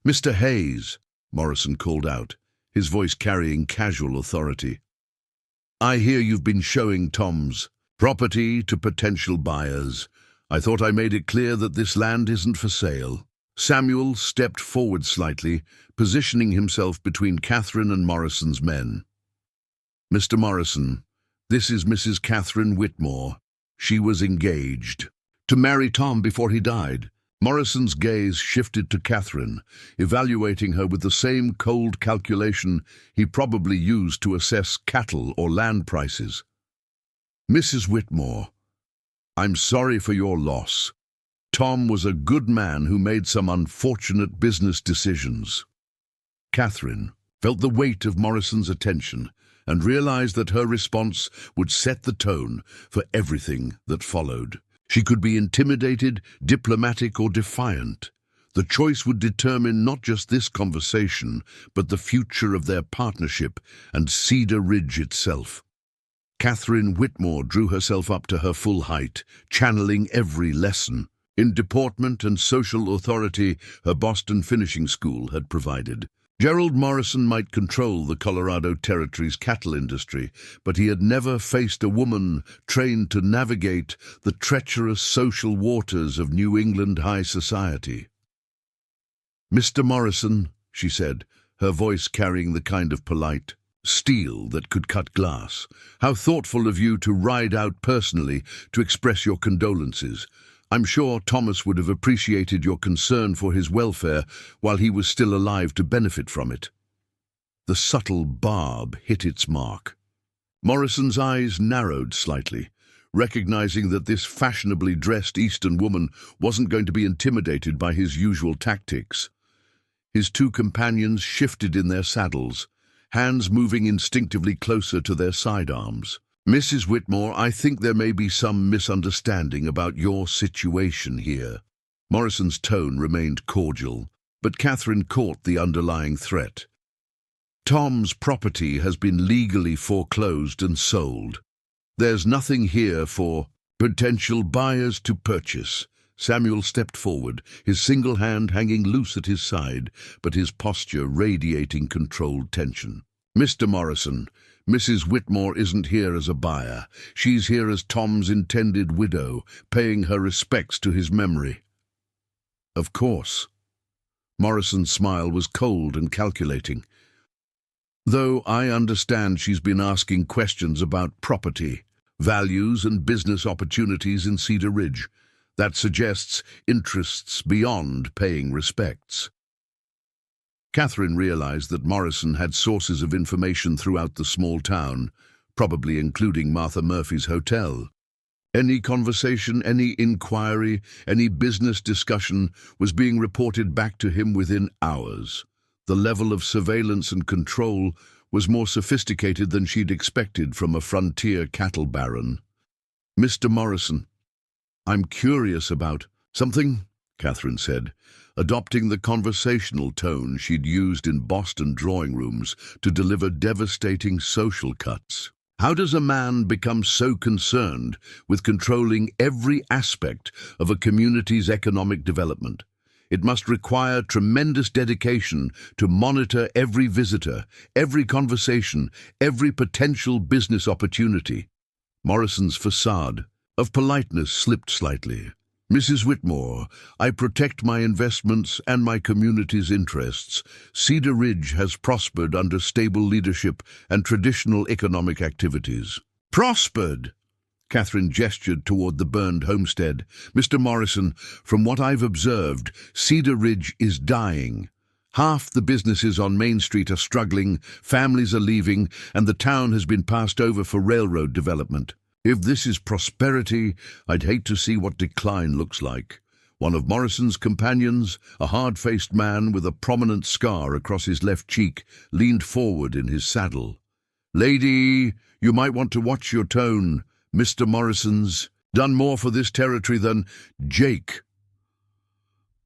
A: "Mr. Hayes," Morrison called out, his voice carrying casual authority. "I hear you've been showing Tom's property to potential buyers. I thought I made it clear that this land isn't for sale." Samuel stepped forward slightly, positioning himself between Catherine and Morrison's men. "Mr. Morrison, this is Mrs. Catherine Whitmore. She was engaged to marry Tom before he died." Morrison's gaze shifted to Catherine, evaluating her with the same cold calculation he probably used to assess cattle or land prices. "Mrs. Whitmore, I'm sorry for your loss. Tom was a good man who made some unfortunate business decisions." Catherine felt the weight of Morrison's attention and realized that her response would set the tone for everything that followed. She could be intimidated, diplomatic, or defiant. The choice would determine not just this conversation, but the future of their partnership and Cedar Ridge itself. Catherine Whitmore drew herself up to her full height, channeling every lesson in deportment and social authority her Boston finishing school had provided. Gerald Morrison might control the Colorado Territory's cattle industry, but he had never faced a woman trained to navigate the treacherous social waters of New England high society. "Mr. Morrison," she said, her voice carrying the kind of polite steel that could cut glass, "how thoughtful of you to ride out personally to express your condolences. I'm sure Thomas would have appreciated your concern for his welfare while he was still alive to benefit from it." The subtle barb hit its mark. Morrison's eyes narrowed slightly, recognizing that this fashionably dressed Eastern woman wasn't going to be intimidated by his usual tactics. His two companions shifted in their saddles, hands moving instinctively closer to their sidearms. "Mrs. Whitmore, I think there may be some misunderstanding about your situation here." Morrison's tone remained cordial, but Catherine caught the underlying threat. "Tom's property has been legally foreclosed and sold. There's nothing here for potential buyers to purchase." Samuel stepped forward, his single hand hanging loose at his side, but his posture radiating controlled tension. "Mr. Morrison, Mrs. Whitmore isn't here as a buyer. She's here as Tom's intended widow, paying her respects to his memory." "Of course." Morrison's smile was cold and calculating. "Though I understand she's been asking questions about property, values and business opportunities in Cedar Ridge. That suggests interests beyond paying respects." Catherine realized that Morrison had sources of information throughout the small town, probably including Martha Murphy's hotel. Any conversation, any inquiry, any business discussion was being reported back to him within hours. The level of surveillance and control was more sophisticated than she'd expected from a frontier cattle baron. Mr. Morrison, I'm curious about something, Catherine said, adopting the conversational tone she'd used in Boston drawing rooms to deliver devastating social cuts. How does a man become so concerned with controlling every aspect of a community's economic development? It must require tremendous dedication to monitor every visitor, every conversation, every potential business opportunity. Morrison's facade of politeness slipped slightly. Mrs. Whitmore, I protect my investments and my community's interests. Cedar Ridge has prospered under stable leadership and traditional economic activities. Prospered? Catherine gestured toward the burned homestead. Mr. Morrison, from what I've observed, Cedar Ridge is dying. Half the businesses on Main Street are struggling, families are leaving, and the town has been passed over for railroad development. If this is prosperity, I'd hate to see what decline looks like. One of Morrison's companions, a hard-faced man with a prominent scar across his left cheek, leaned forward in his saddle. Lady, you might want to watch your tone. Mr. Morrison's done more for this territory than Jake.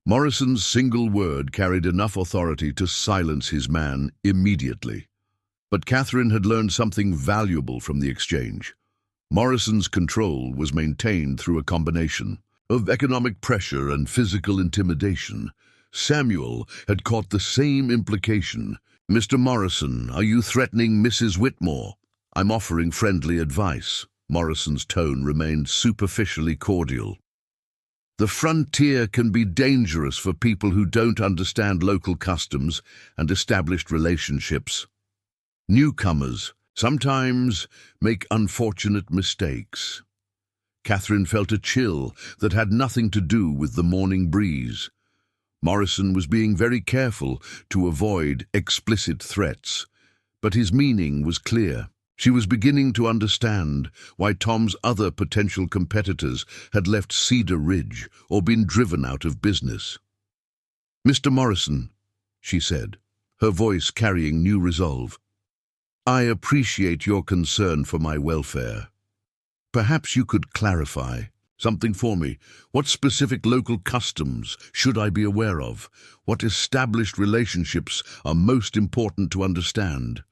A: Morrison's single word carried enough authority to silence his man immediately. But Catherine had learned something valuable from the exchange. Morrison's control was maintained through a combination of economic pressure and physical intimidation. Samuel had caught the same implication. Mr. Morrison, are you threatening Mrs. Whitmore? I'm offering friendly advice. Morrison's tone remained superficially cordial. The frontier can be dangerous for people who don't understand local customs and established relationships. Newcomers sometimes make unfortunate mistakes. Catherine felt a chill that had nothing to do with the morning breeze. Morrison was being very careful to avoid explicit threats, but his meaning was clear. She was beginning to understand why Tom's other potential competitors had left Cedar Ridge or been driven out of business. Mr. Morrison, she said, her voice carrying new resolve, I appreciate your concern for my welfare. Perhaps you could clarify something for me. What specific local customs should I be aware of? What established relationships are most important to understand?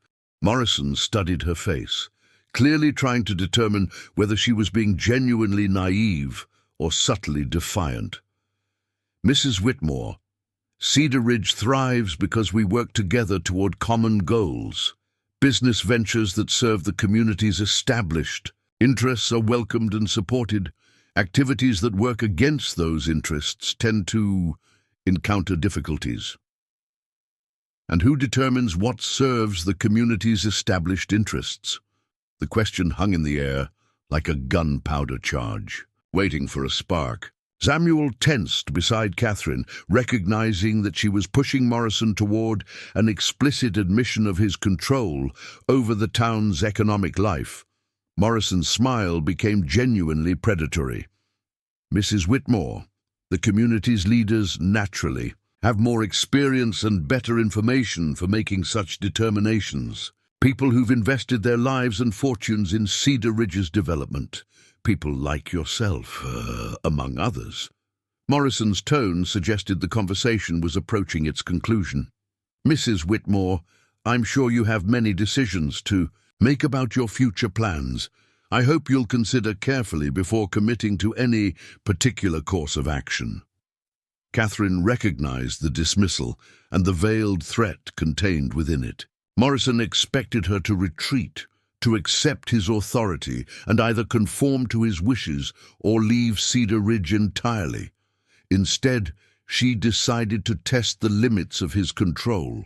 A: Morrison studied her face, clearly trying to determine whether she was being genuinely naive or subtly defiant. Mrs. Whitmore, Cedar Ridge thrives because we work together toward common goals. Business ventures that serve the community's established interests are welcomed and supported. Activities that work against those interests tend to encounter difficulties. And who determines what serves the community's established interests? The question hung in the air like a gunpowder charge, waiting for a spark. Samuel tensed beside Catherine, recognizing that she was pushing Morrison toward an explicit admission of his control over the town's economic life. Morrison's smile became genuinely predatory. Mrs. Whitmore, the community's leaders naturally have more experience and better information for making such determinations. People who've invested their lives and fortunes in Cedar Ridge's development. People like yourself, among others. Morrison's tone suggested the conversation was approaching its conclusion. Mrs. Whitmore, I'm sure you have many decisions to make about your future plans. I hope you'll consider carefully before committing to any particular course of action. Catherine recognized the dismissal and the veiled threat contained within it. Morrison expected her to retreat, to accept his authority and either conform to his wishes or leave Cedar Ridge entirely. Instead, she decided to test the limits of his control.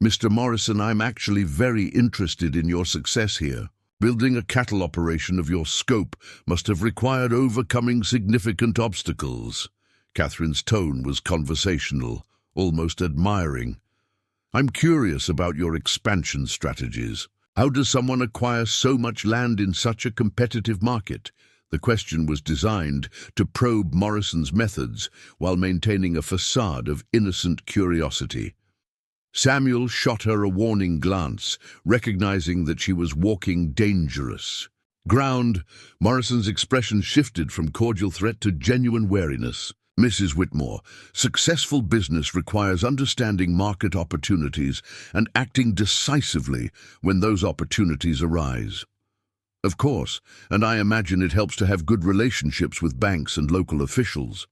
A: Mr. Morrison, I'm actually very interested in your success here. Building a cattle operation of your scope must have required overcoming significant obstacles. Catherine's tone was conversational, almost admiring. I'm curious about your expansion strategies. How does someone acquire so much land in such a competitive market? The question was designed to probe Morrison's methods while maintaining a facade of innocent curiosity. Samuel shot her a warning glance, recognizing that she was walking dangerous Ground, Morrison's expression shifted from cordial threat to genuine wariness. Mrs. Whitmore, successful business requires understanding market opportunities and acting decisively when those opportunities arise. Of course, and I imagine it helps to have good relationships with banks and local officials.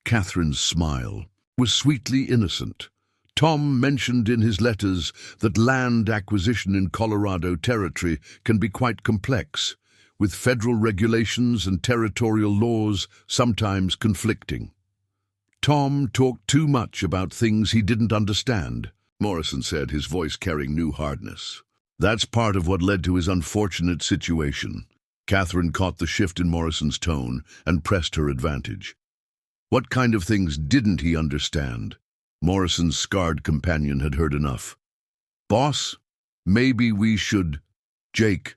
A: Catherine's smile was sweetly innocent. Tom mentioned in his letters that land acquisition in Colorado Territory can be quite complex, with federal regulations and territorial laws sometimes conflicting. Tom talked too much about things he didn't understand, Morrison said, his voice carrying new hardness. That's part of what led to his unfortunate situation. Catherine caught the shift in Morrison's tone and pressed her advantage. What kind of things didn't he understand? Morrison's scarred companion had heard enough. Boss, maybe we should... Jake,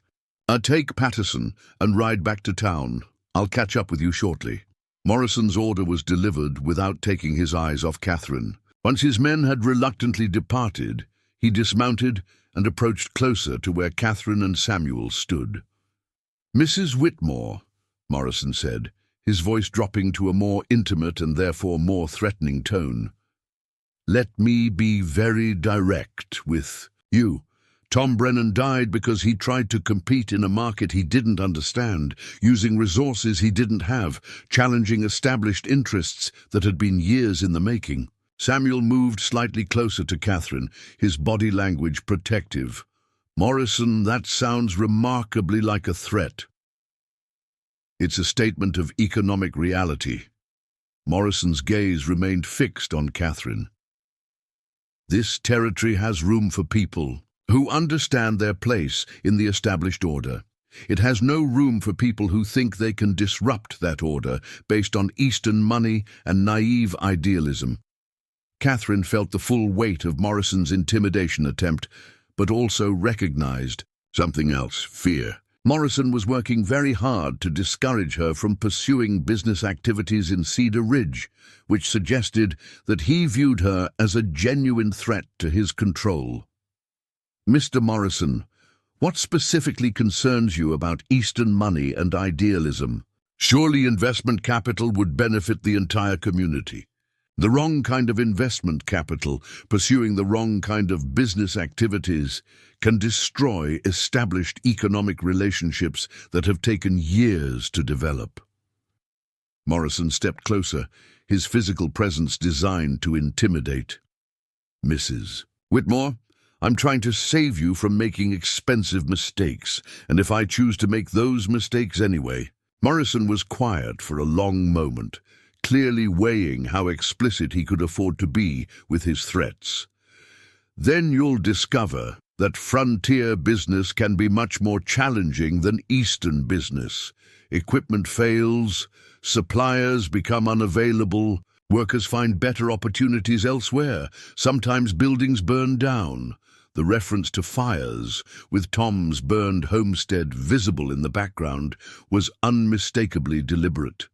A: take Patterson and ride back to town. I'll catch up with you shortly. Morrison's order was delivered without taking his eyes off Catherine. Once his men had reluctantly departed, he dismounted and approached closer to where Catherine and Samuel stood. Mrs. Whitmore, Morrison said, his voice dropping to a more intimate and therefore more threatening tone. Let me be very direct with you. Tom Brennan died because he tried to compete in a market he didn't understand, using resources he didn't have, challenging established interests that had been years in the making. Samuel moved slightly closer to Catherine, his body language protective. Morrison, that sounds remarkably like a threat. It's a statement of economic reality. Morrison's gaze remained fixed on Catherine. This territory has room for people who understand their place in the established order. It has no room for people who think they can disrupt that order based on Eastern money and naive idealism. Catherine felt the full weight of Morrison's intimidation attempt, but also recognized something else, fear. Morrison was working very hard to discourage her from pursuing business activities in Cedar Ridge, which suggested that he viewed her as a genuine threat to his control. Mr. Morrison, what specifically concerns you about Eastern money and idealism? Surely investment capital would benefit the entire community. The wrong kind of investment capital, pursuing the wrong kind of business activities, can destroy established economic relationships that have taken years to develop. Morrison stepped closer, his physical presence designed to intimidate. Mrs. Whitmore, I'm trying to save you from making expensive mistakes, and if I choose to make those mistakes anyway. Morrison was quiet for a long moment, clearly weighing how explicit he could afford to be with his threats. Then you'll discover that frontier business can be much more challenging than Eastern business. Equipment fails, suppliers become unavailable, workers find better opportunities elsewhere, sometimes buildings burn down. The reference to fires, with Tom's burned homestead visible in the background, was unmistakably deliberate.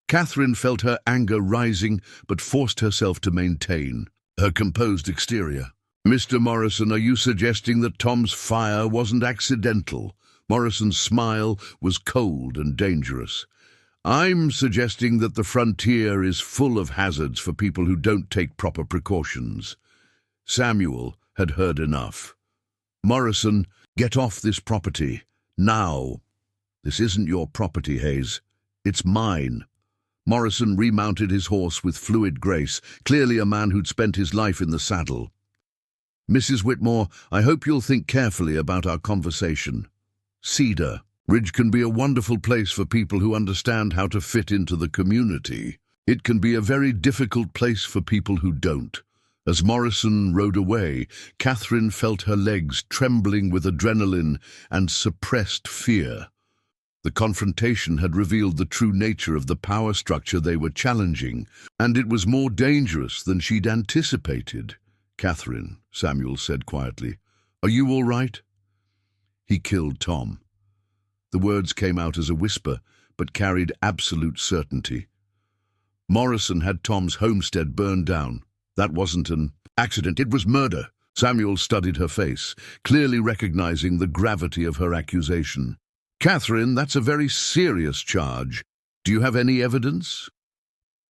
A: Catherine felt her anger rising, but forced herself to maintain her composed exterior. Mr. Morrison, are you suggesting that Tom's fire wasn't accidental? Morrison's smile was cold and dangerous. I'm suggesting that the frontier is full of hazards for people who don't take proper precautions. Samuel had heard enough. Morrison, get off this property, now. This isn't your property, Hayes. It's mine. Morrison remounted his horse with fluid grace, clearly a man who'd spent his life in the saddle. Mrs. Whitmore, I hope you'll think carefully about our conversation. Cedar Ridge can be a wonderful place for people who understand how to fit into the community. It can be a very difficult place for people who don't. As Morrison rode away, Catherine felt her legs trembling with adrenaline and suppressed fear. The confrontation had revealed the true nature of the power structure they were challenging, and it was more dangerous than she'd anticipated. Catherine, Samuel said quietly, are you all right? He killed Tom. The words came out as a whisper, but carried absolute certainty. Morrison had Tom's homestead burned down. That wasn't an accident, it was murder. Samuel studied her face, clearly recognizing the gravity of her accusation. Catherine, that's a very serious charge. Do you have any evidence?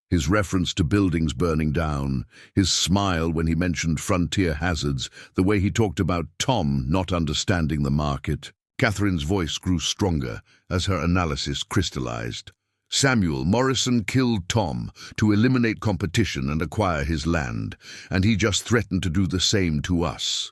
A: His reference to buildings burning down, his smile when he mentioned frontier hazards, the way he talked about Tom not understanding the market. Catherine's voice grew stronger as her analysis crystallized. Samuel Morrison killed Tom to eliminate competition and acquire his land, and he just threatened to do the same to us.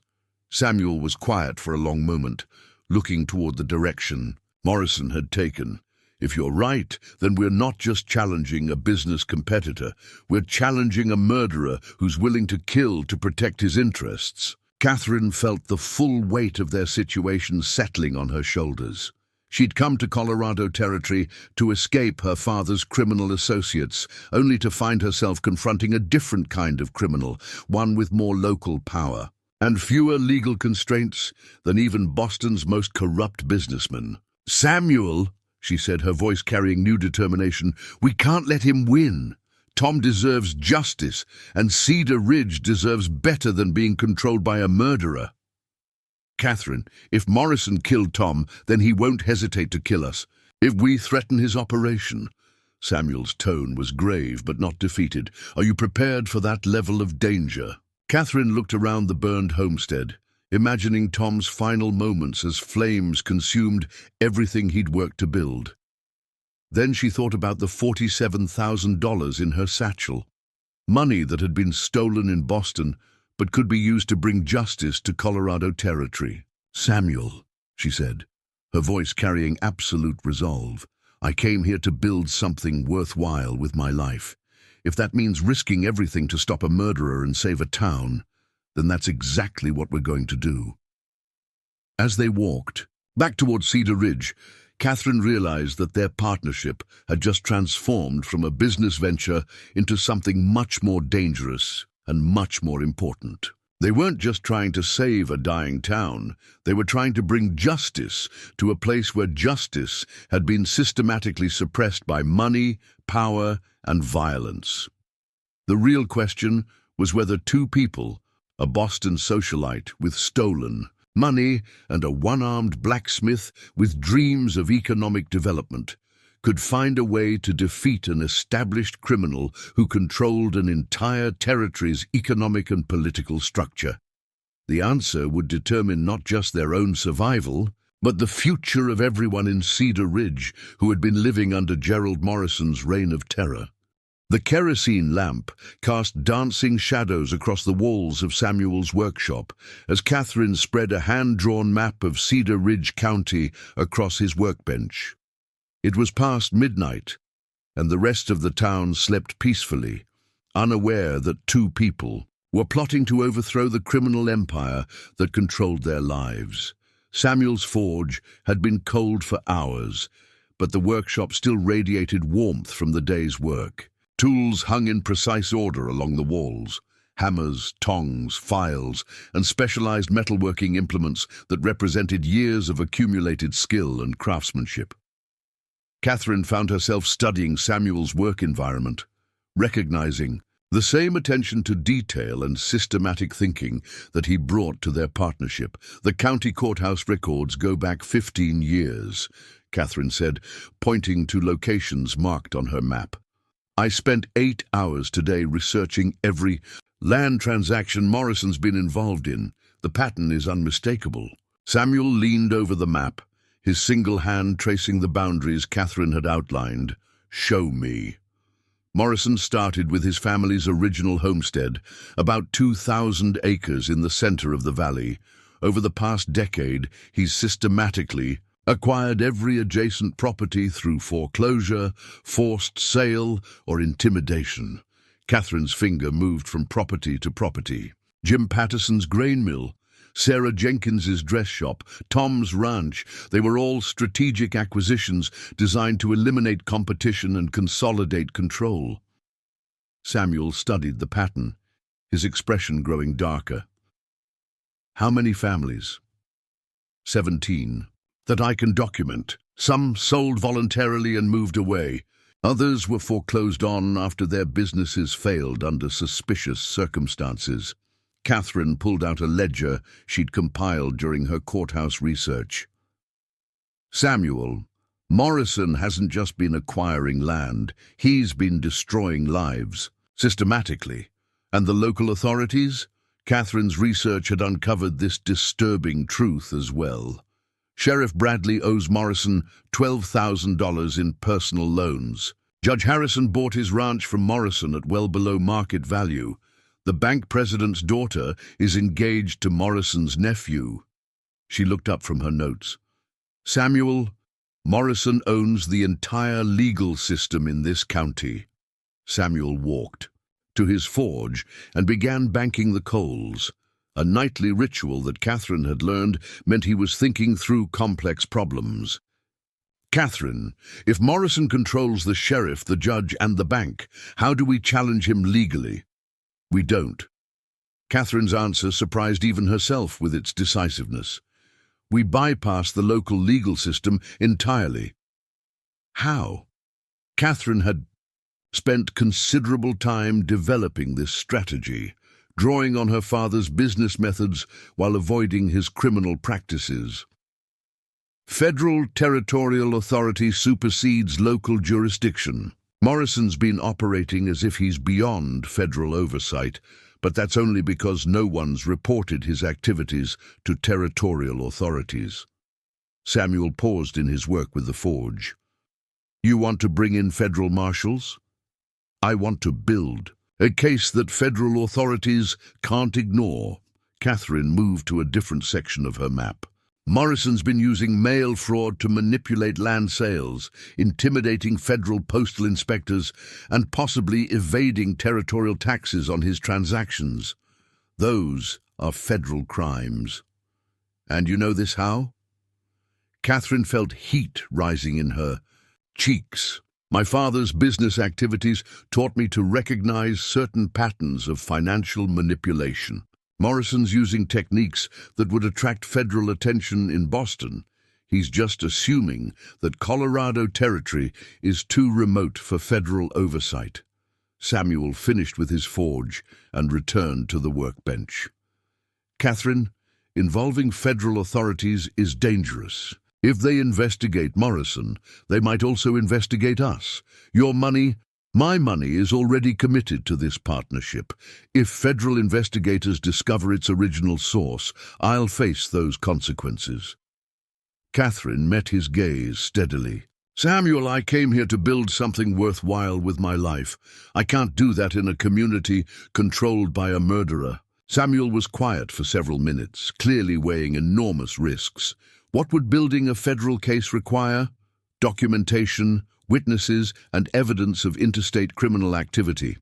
A: Samuel was quiet for a long moment, looking toward the direction Morrison had taken. If you're right, then we're not just challenging a business competitor, we're challenging a murderer who's willing to kill to protect his interests. Catherine felt the full weight of their situation settling on her shoulders. She'd come to Colorado Territory to escape her father's criminal associates, only to find herself confronting a different kind of criminal, one with more local power, and fewer legal constraints than even Boston's most corrupt businessmen. "Samuel," she said, her voice carrying new determination, "we can't let him win. Tom deserves justice, and Cedar Ridge deserves better than being controlled by a murderer." "Catherine, if Morrison killed Tom, then he won't hesitate to kill us. If we threaten his operation." Samuel's tone was grave but not defeated. "Are you prepared for that level of danger?" Catherine looked around the burned homestead, imagining Tom's final moments as flames consumed everything he'd worked to build. Then she thought about the $47,000 in her satchel, money that had been stolen in Boston but could be used to bring justice to Colorado Territory. "Samuel," she said, her voice carrying absolute resolve, "I came here to build something worthwhile with my life. If that means risking everything to stop a murderer and save a town, then that's exactly what we're going to do." As they walked back toward Cedar Ridge, Catherine realized that their partnership had just transformed from a business venture into something much more dangerous and much more important. They weren't just trying to save a dying town, they were trying to bring justice to a place where justice had been systematically suppressed by money, power, and violence. The real question was whether two people, a Boston socialite with stolen money and a one-armed blacksmith with dreams of economic development, could find a way to defeat an established criminal who controlled an entire territory's economic and political structure. The answer would determine not just their own survival, but the future of everyone in Cedar Ridge who had been living under Gerald Morrison's reign of terror. The kerosene lamp cast dancing shadows across the walls of Samuel's workshop as Catherine spread a hand-drawn map of Cedar Ridge County across his workbench. It was past midnight, and the rest of the town slept peacefully, unaware that two people were plotting to overthrow the criminal empire that controlled their lives. Samuel's forge had been cold for hours, but the workshop still radiated warmth from the day's work. Tools hung in precise order along the walls: hammers, tongs, files, and specialized metalworking implements that represented years of accumulated skill and craftsmanship. Catherine found herself studying Samuel's work environment, recognizing the same attention to detail and systematic thinking that he brought to their partnership. "The county courthouse records go back 15 years, Catherine said, pointing to locations marked on her map. "I spent 8 hours today researching every land transaction Morrison's been involved in. The pattern is unmistakable." Samuel leaned over the map, his single hand tracing the boundaries Catherine had outlined. "Show me." Morrison started with his family's original homestead, about 2,000 acres in the center of the valley. Over the past decade, he's systematically acquired every adjacent property through foreclosure, forced sale, or intimidation. Catherine's finger moved from property to property. Jim Patterson's grain mill, Sarah Jenkins's dress shop, Tom's ranch, they were all strategic acquisitions designed to eliminate competition and consolidate control. Samuel studied the pattern, his expression growing darker. "How many families?" 17. "That I can document. Some sold voluntarily and moved away. Others were foreclosed on after their businesses failed under suspicious circumstances." Catherine pulled out a ledger she'd compiled during her courthouse research. Samuel, Morrison hasn't just been acquiring land, he's been destroying lives, systematically. And the local authorities? Catherine's research had uncovered this disturbing truth as well. Sheriff Bradley owes Morrison $12,000 in personal loans. Judge Harrison bought his ranch from Morrison at well below market value. The bank president's daughter is engaged to Morrison's nephew. She looked up from her notes. Samuel, Morrison owns the entire legal system in this county. Samuel walked to his forge and began banking the coals. A nightly ritual that Catherine had learned meant he was thinking through complex problems. Catherine, if Morrison controls the sheriff, the judge, and the bank, how do we challenge him legally? We don't. Catherine's answer surprised even herself with its decisiveness. We bypass the local legal system entirely. How? Catherine had spent considerable time developing this strategy, drawing on her father's business methods while avoiding his criminal practices. Federal territorial authority supersedes local jurisdiction. Morrison's been operating as if he's beyond federal oversight, but that's only because no one's reported his activities to territorial authorities. Samuel paused in his work with the forge. You want to bring in federal marshals? I want to build a case that federal authorities can't ignore. Catherine moved to a different section of her map. Morrison's been using mail fraud to manipulate land sales, intimidating federal postal inspectors, and possibly evading territorial taxes on his transactions. Those are federal crimes. And you know this how? Catherine felt heat rising in her cheeks. My father's business activities taught me to recognize certain patterns of financial manipulation. Morrison's using techniques that would attract federal attention in Boston. He's just assuming that Colorado territory is too remote for federal oversight. Samuel finished with his forge and returned to the workbench. Catherine, involving federal authorities is dangerous. If they investigate Morrison, they might also investigate us. Your money, my money, is already committed to this partnership. If federal investigators discover its original source, I'll face those consequences. Catherine met his gaze steadily. Samuel, I came here to build something worthwhile with my life. I can't do that in a community controlled by a murderer. Samuel was quiet for several minutes, clearly weighing enormous risks. What would building a federal case require? Documentation, witnesses, and evidence of interstate criminal activity.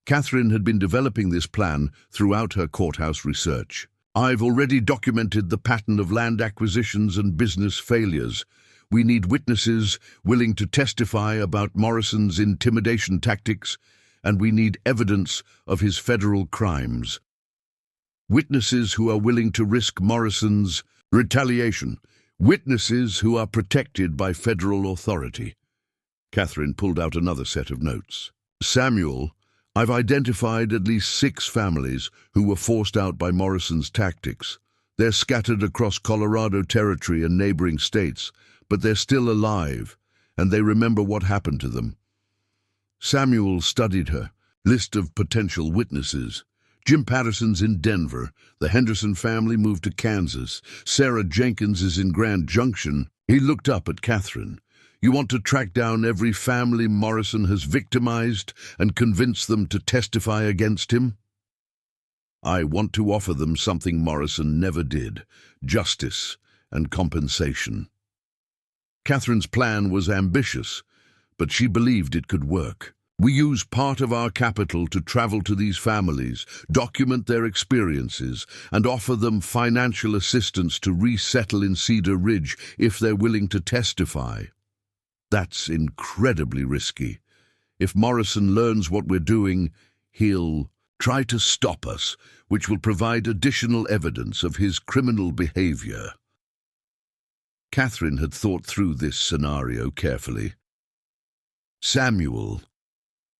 A: Catherine had been developing this plan throughout her courthouse research. I've already documented the pattern of land acquisitions and business failures. We need witnesses willing to testify about Morrison's intimidation tactics, and we need evidence of his federal crimes. Witnesses who are willing to risk Morrison's retaliation. Witnesses who are protected by federal authority. Catherine pulled out another set of notes. Samuel, I've identified at least 6 families who were forced out by Morrison's tactics. They're scattered across Colorado territory and neighboring states, but they're still alive, and they remember what happened to them. Samuel studied her list of potential witnesses. Jim Patterson's in Denver. The Henderson family moved to Kansas. Sarah Jenkins is in Grand Junction. He looked up at Catherine. You want to track down every family Morrison has victimized and convince them to testify against him? I want to offer them something Morrison never did: justice and compensation. Catherine's plan was ambitious, but she believed it could work. We use part of our capital to travel to these families, document their experiences, and offer them financial assistance to resettle in Cedar Ridge if they're willing to testify. That's incredibly risky. If Morrison learns what we're doing, he'll try to stop us, which will provide additional evidence of his criminal behavior. Catherine had thought through this scenario carefully. Samuel,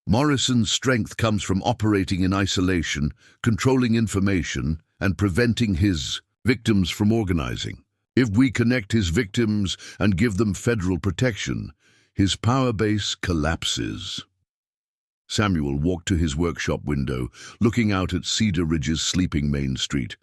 A: Morrison's strength comes from operating in isolation, controlling information, and preventing his victims from organizing. If we connect his victims and give them federal protection, his power base collapses. Samuel walked to his workshop window, looking out at Cedar Ridge's sleeping Main Street.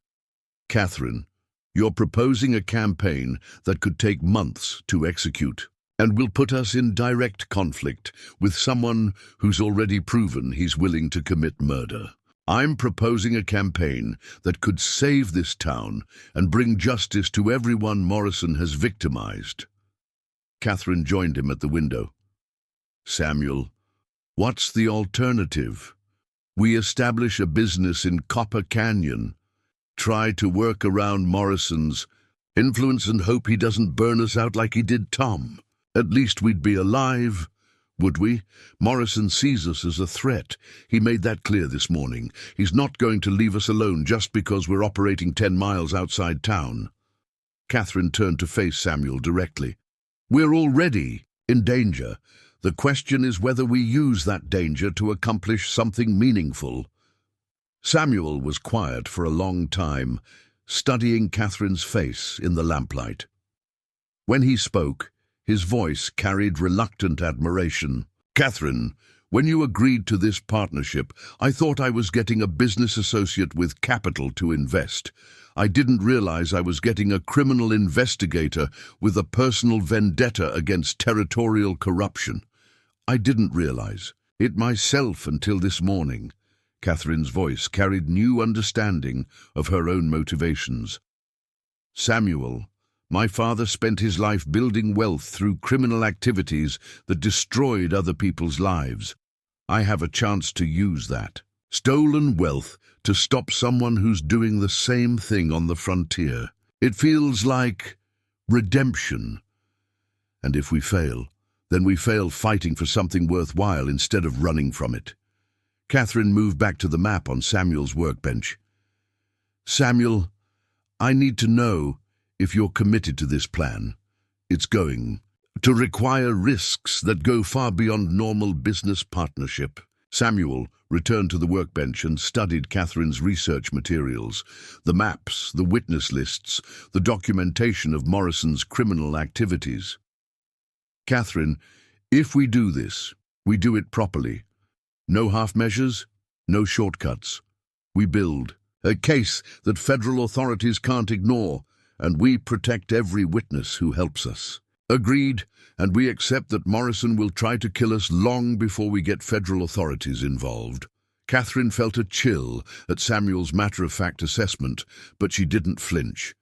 A: Catherine, you're proposing a campaign that could take months to execute, and will put us in direct conflict with someone who's already proven he's willing to commit murder. I'm proposing a campaign that could save this town and bring justice to everyone Morrison has victimized. Catherine joined him at the window. Samuel, what's the alternative? We establish a business in Copper Canyon, try to work around Morrison's influence and hope he doesn't burn us out like he did Tom. At least we'd be alive, would we? Morrison sees us as a threat. He made that clear this morning. He's not going to leave us alone just because we're operating 10 miles outside town. Catherine turned to face Samuel directly. We're already in danger. The question is whether we use that danger to accomplish something meaningful. Samuel was quiet for a long time, studying Catherine's face in the lamplight. When he spoke, his voice carried reluctant admiration. Catherine, when you agreed to this partnership, I thought I was getting a business associate with capital to invest. I didn't realize I was getting a criminal investigator with a personal vendetta against territorial corruption. I didn't realize it myself until this morning. Catherine's voice carried new understanding of her own motivations. Samuel, my father spent his life building wealth through criminal activities that destroyed other people's lives. I have a chance to use that stolen wealth to stop someone who's doing the same thing on the frontier. It feels like redemption. And if we fail, then we fail fighting for something worthwhile instead of running from it. Catherine moved back to the map on Samuel's workbench. Samuel, I need to know if you're committed to this plan. It's going to require risks that go far beyond normal business partnership. Samuel returned to the workbench and studied Catherine's research materials, the maps, the witness lists, the documentation of Morrison's criminal activities. Catherine, if we do this, we do it properly. No half measures, no shortcuts. We build a case that federal authorities can't ignore, and we protect every witness who helps us. Agreed, and we accept that Morrison will try to kill us long before we get federal authorities involved. Catherine felt a chill at Samuel's matter-of-fact assessment, but she didn't flinch.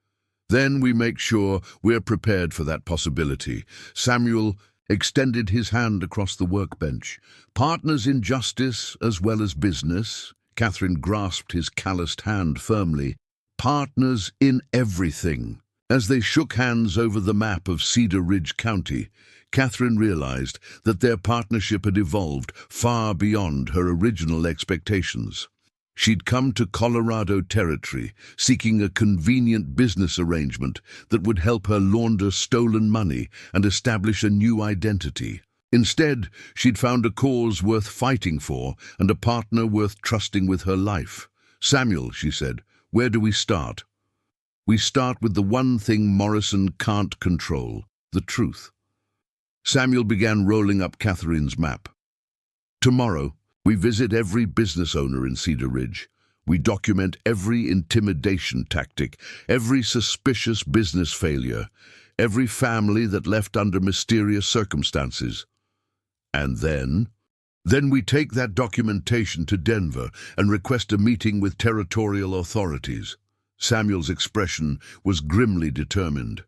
A: Then we make sure we're prepared for that possibility. Samuel extended his hand across the workbench. Partners in justice as well as business. Catherine grasped his calloused hand firmly. Partners in everything. As they shook hands over the map of Cedar Ridge County, Catherine realized that their partnership had evolved far beyond her original expectations. She'd come to Colorado territory, seeking a convenient business arrangement that would help her launder stolen money and establish a new identity. Instead, she'd found a cause worth fighting for and a partner worth trusting with her life. Samuel, she said, where do we start? We start with the one thing Morrison can't control, the truth. Samuel began rolling up Catherine's map. Tomorrow, we visit every business owner in Cedar Ridge. We document every intimidation tactic, every suspicious business failure, every family that left under mysterious circumstances. And then we take that documentation to Denver and request a meeting with territorial authorities. Samuel's expression was grimly determined.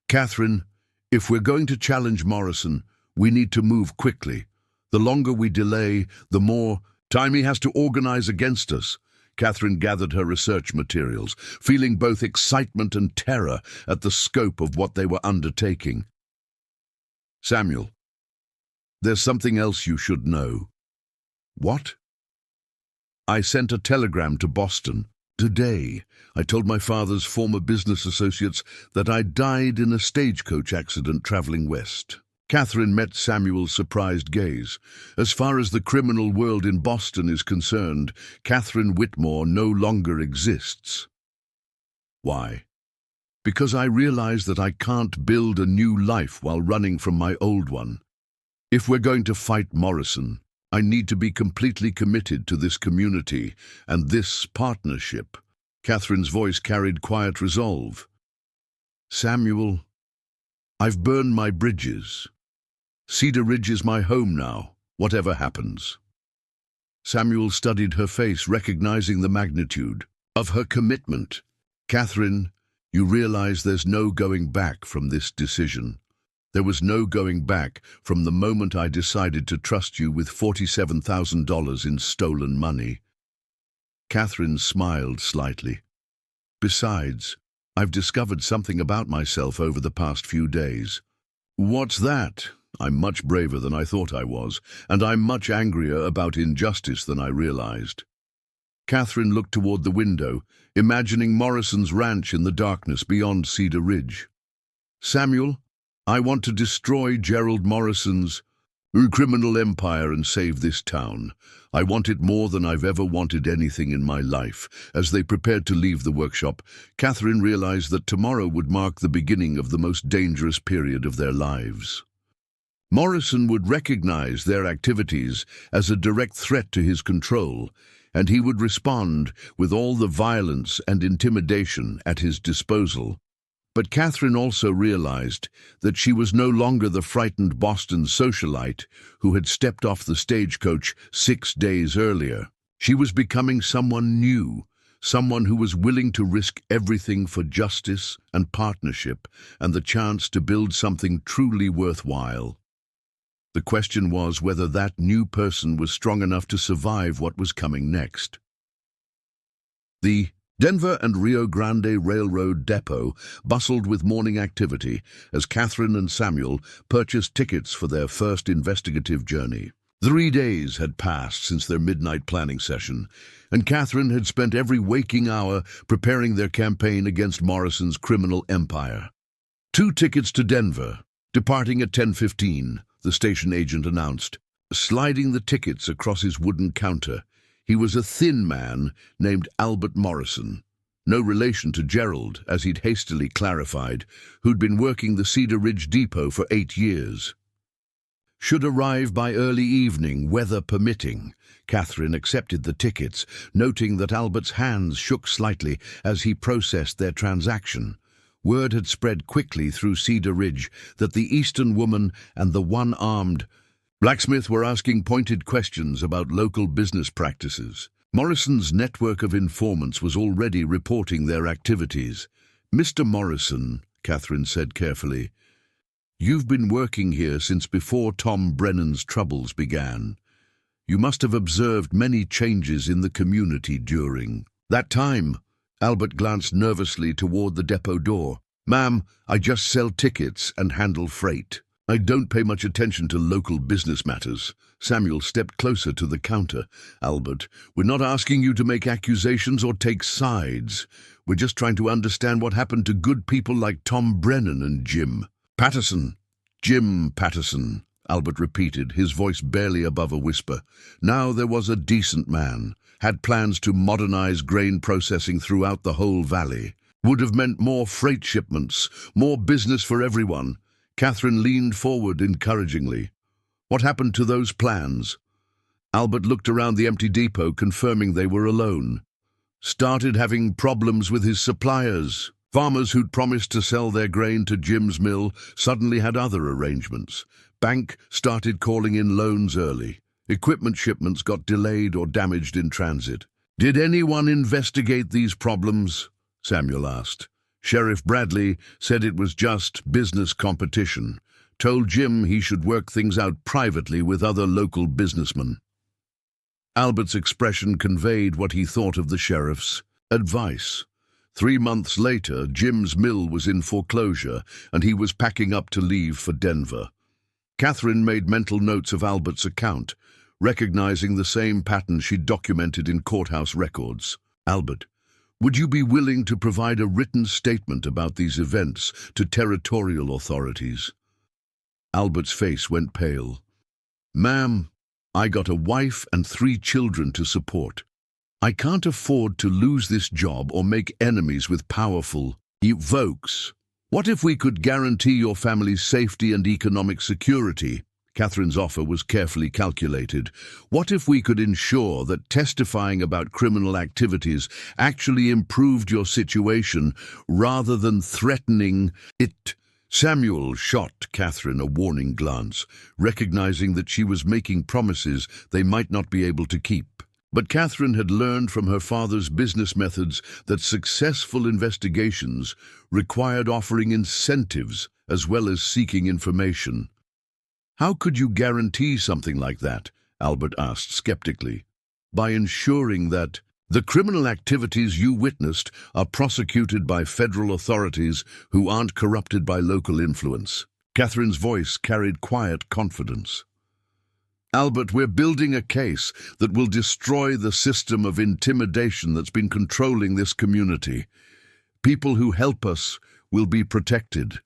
A: Catherine, if we're going to challenge Morrison, we need to move quickly. The longer we delay, the more time he has to organize against us. Catherine gathered her research materials, feeling both excitement and terror at the scope of what they were undertaking. Samuel, there's something else you should know. What? I sent a telegram to Boston. Today, I told my father's former business associates that I died in a stagecoach accident traveling west. Catherine met Samuel's surprised gaze. As far as the criminal world in Boston is concerned, Catherine Whitmore no longer exists. Why? Because I realize that I can't build a new life while running from my old one. If we're going to fight Morrison, I need to be completely committed to this community and this partnership." Catherine's voice carried quiet resolve. "Samuel, I've burned my bridges. Cedar Ridge is my home now, whatever happens." Samuel studied her face, recognizing the magnitude of her commitment. "Catherine, you realize there's no going back from this decision. There was no going back from the moment I decided to trust you with $47,000 in stolen money." Catherine smiled slightly. "Besides, I've discovered something about myself over the past few days." "What's that?" "I'm much braver than I thought I was, and I'm much angrier about injustice than I realized." Catherine looked toward the window, imagining Morrison's ranch in the darkness beyond Cedar Ridge. "Samuel, I want to destroy Gerald Morrison's criminal empire and save this town. I want it more than I've ever wanted anything in my life." As they prepared to leave the workshop, Catherine realized that tomorrow would mark the beginning of the most dangerous period of their lives. Morrison would recognize their activities as a direct threat to his control, and he would respond with all the violence and intimidation at his disposal. But Catherine also realized that she was no longer the frightened Boston socialite who had stepped off the stagecoach 6 days earlier. She was becoming someone new, someone who was willing to risk everything for justice and partnership and the chance to build something truly worthwhile. The question was whether that new person was strong enough to survive what was coming next. The Denver and Rio Grande Railroad depot bustled with morning activity as Catherine and Samuel purchased tickets for their first investigative journey. 3 days had passed since their midnight planning session, and Catherine had spent every waking hour preparing their campaign against Morrison's criminal empire. 2 tickets to Denver, departing at 10:15, the station agent announced, sliding the tickets across his wooden counter. He was a thin man named Albert Morrison, no relation to Gerald, as he'd hastily clarified, who'd been working the Cedar Ridge depot for 8 years. Should arrive by early evening, weather permitting. Catherine accepted the tickets, noting that Albert's hands shook slightly as he processed their transaction. Word had spread quickly through Cedar Ridge that the Eastern woman and the one-armed Blacksmith were asking pointed questions about local business practices. Morrison's network of informants was already reporting their activities. "Mr. Morrison," Catherine said carefully, "you've been working here since before Tom Brennan's troubles began. You must have observed many changes in the community during that time." Albert glanced nervously toward the depot door. "Ma'am, I just sell tickets and handle freight. I don't pay much attention to local business matters." Samuel stepped closer to the counter. "Albert, we're not asking you to make accusations or take sides. We're just trying to understand what happened to good people like Tom Brennan and Jim Patterson." "Jim Patterson," Albert repeated, his voice barely above a whisper. Now there was a decent man, had plans to modernize grain processing throughout the whole valley. Would have meant more freight shipments, more business for everyone. Catherine leaned forward encouragingly. "What happened to those plans?" Albert looked around the empty depot, confirming they were alone. "Started having problems with his suppliers. Farmers who'd promised to sell their grain to Jim's mill suddenly had other arrangements. Bank started calling in loans early. Equipment shipments got delayed or damaged in transit." "Did anyone investigate these problems?" Samuel asked. "Sheriff Bradley said it was just business competition. Told Jim he should work things out privately with other local businessmen." Albert's expression conveyed what he thought of the sheriff's advice. 3 months later, Jim's mill was in foreclosure, and he was packing up to leave for Denver. Catherine made mental notes of Albert's account, recognizing the same pattern she'd documented in courthouse records. "Albert, would you be willing to provide a written statement about these events to territorial authorities?" Albert's face went pale. "Ma'am, I got a wife and 3 children to support. I can't afford to lose this job or make enemies with powerful Evokes. What if we could guarantee your family's safety and economic security? Catherine's offer was carefully calculated. What if we could ensure that testifying about criminal activities actually improved your situation rather than threatening it? Samuel shot Catherine a warning glance, recognizing that she was making promises they might not be able to keep. But Catherine had learned from her father's business methods that successful investigations required offering incentives as well as seeking information. How could you guarantee something like that? Albert asked skeptically. By ensuring that the criminal activities you witnessed are prosecuted by federal authorities who aren't corrupted by local influence. Catherine's voice carried quiet confidence. Albert, we're building a case that will destroy the system of intimidation that's been controlling this community. People who help us will be protected.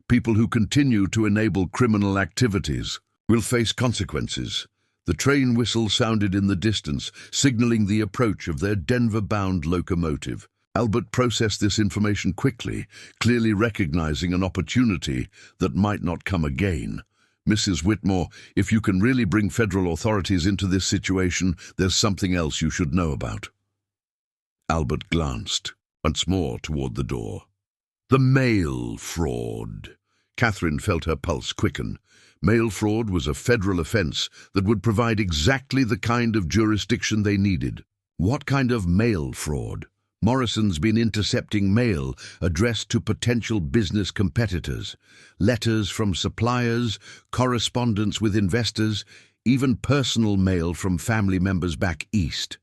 A: People who continue to enable criminal activities will face consequences. The train whistle sounded in the distance, signaling the approach of their Denver-bound locomotive. Albert processed this information quickly, clearly recognizing an opportunity that might not come again. Mrs. Whitmore, if you can really bring federal authorities into this situation, there's something else you should know about. Albert glanced once more toward the door. The mail fraud. Catherine felt her pulse quicken. Mail fraud was a federal offense that would provide exactly the kind of jurisdiction they needed. What kind of mail fraud? Morrison's been intercepting mail addressed to potential business competitors. Letters from suppliers, correspondence with investors, even personal mail from family members back east.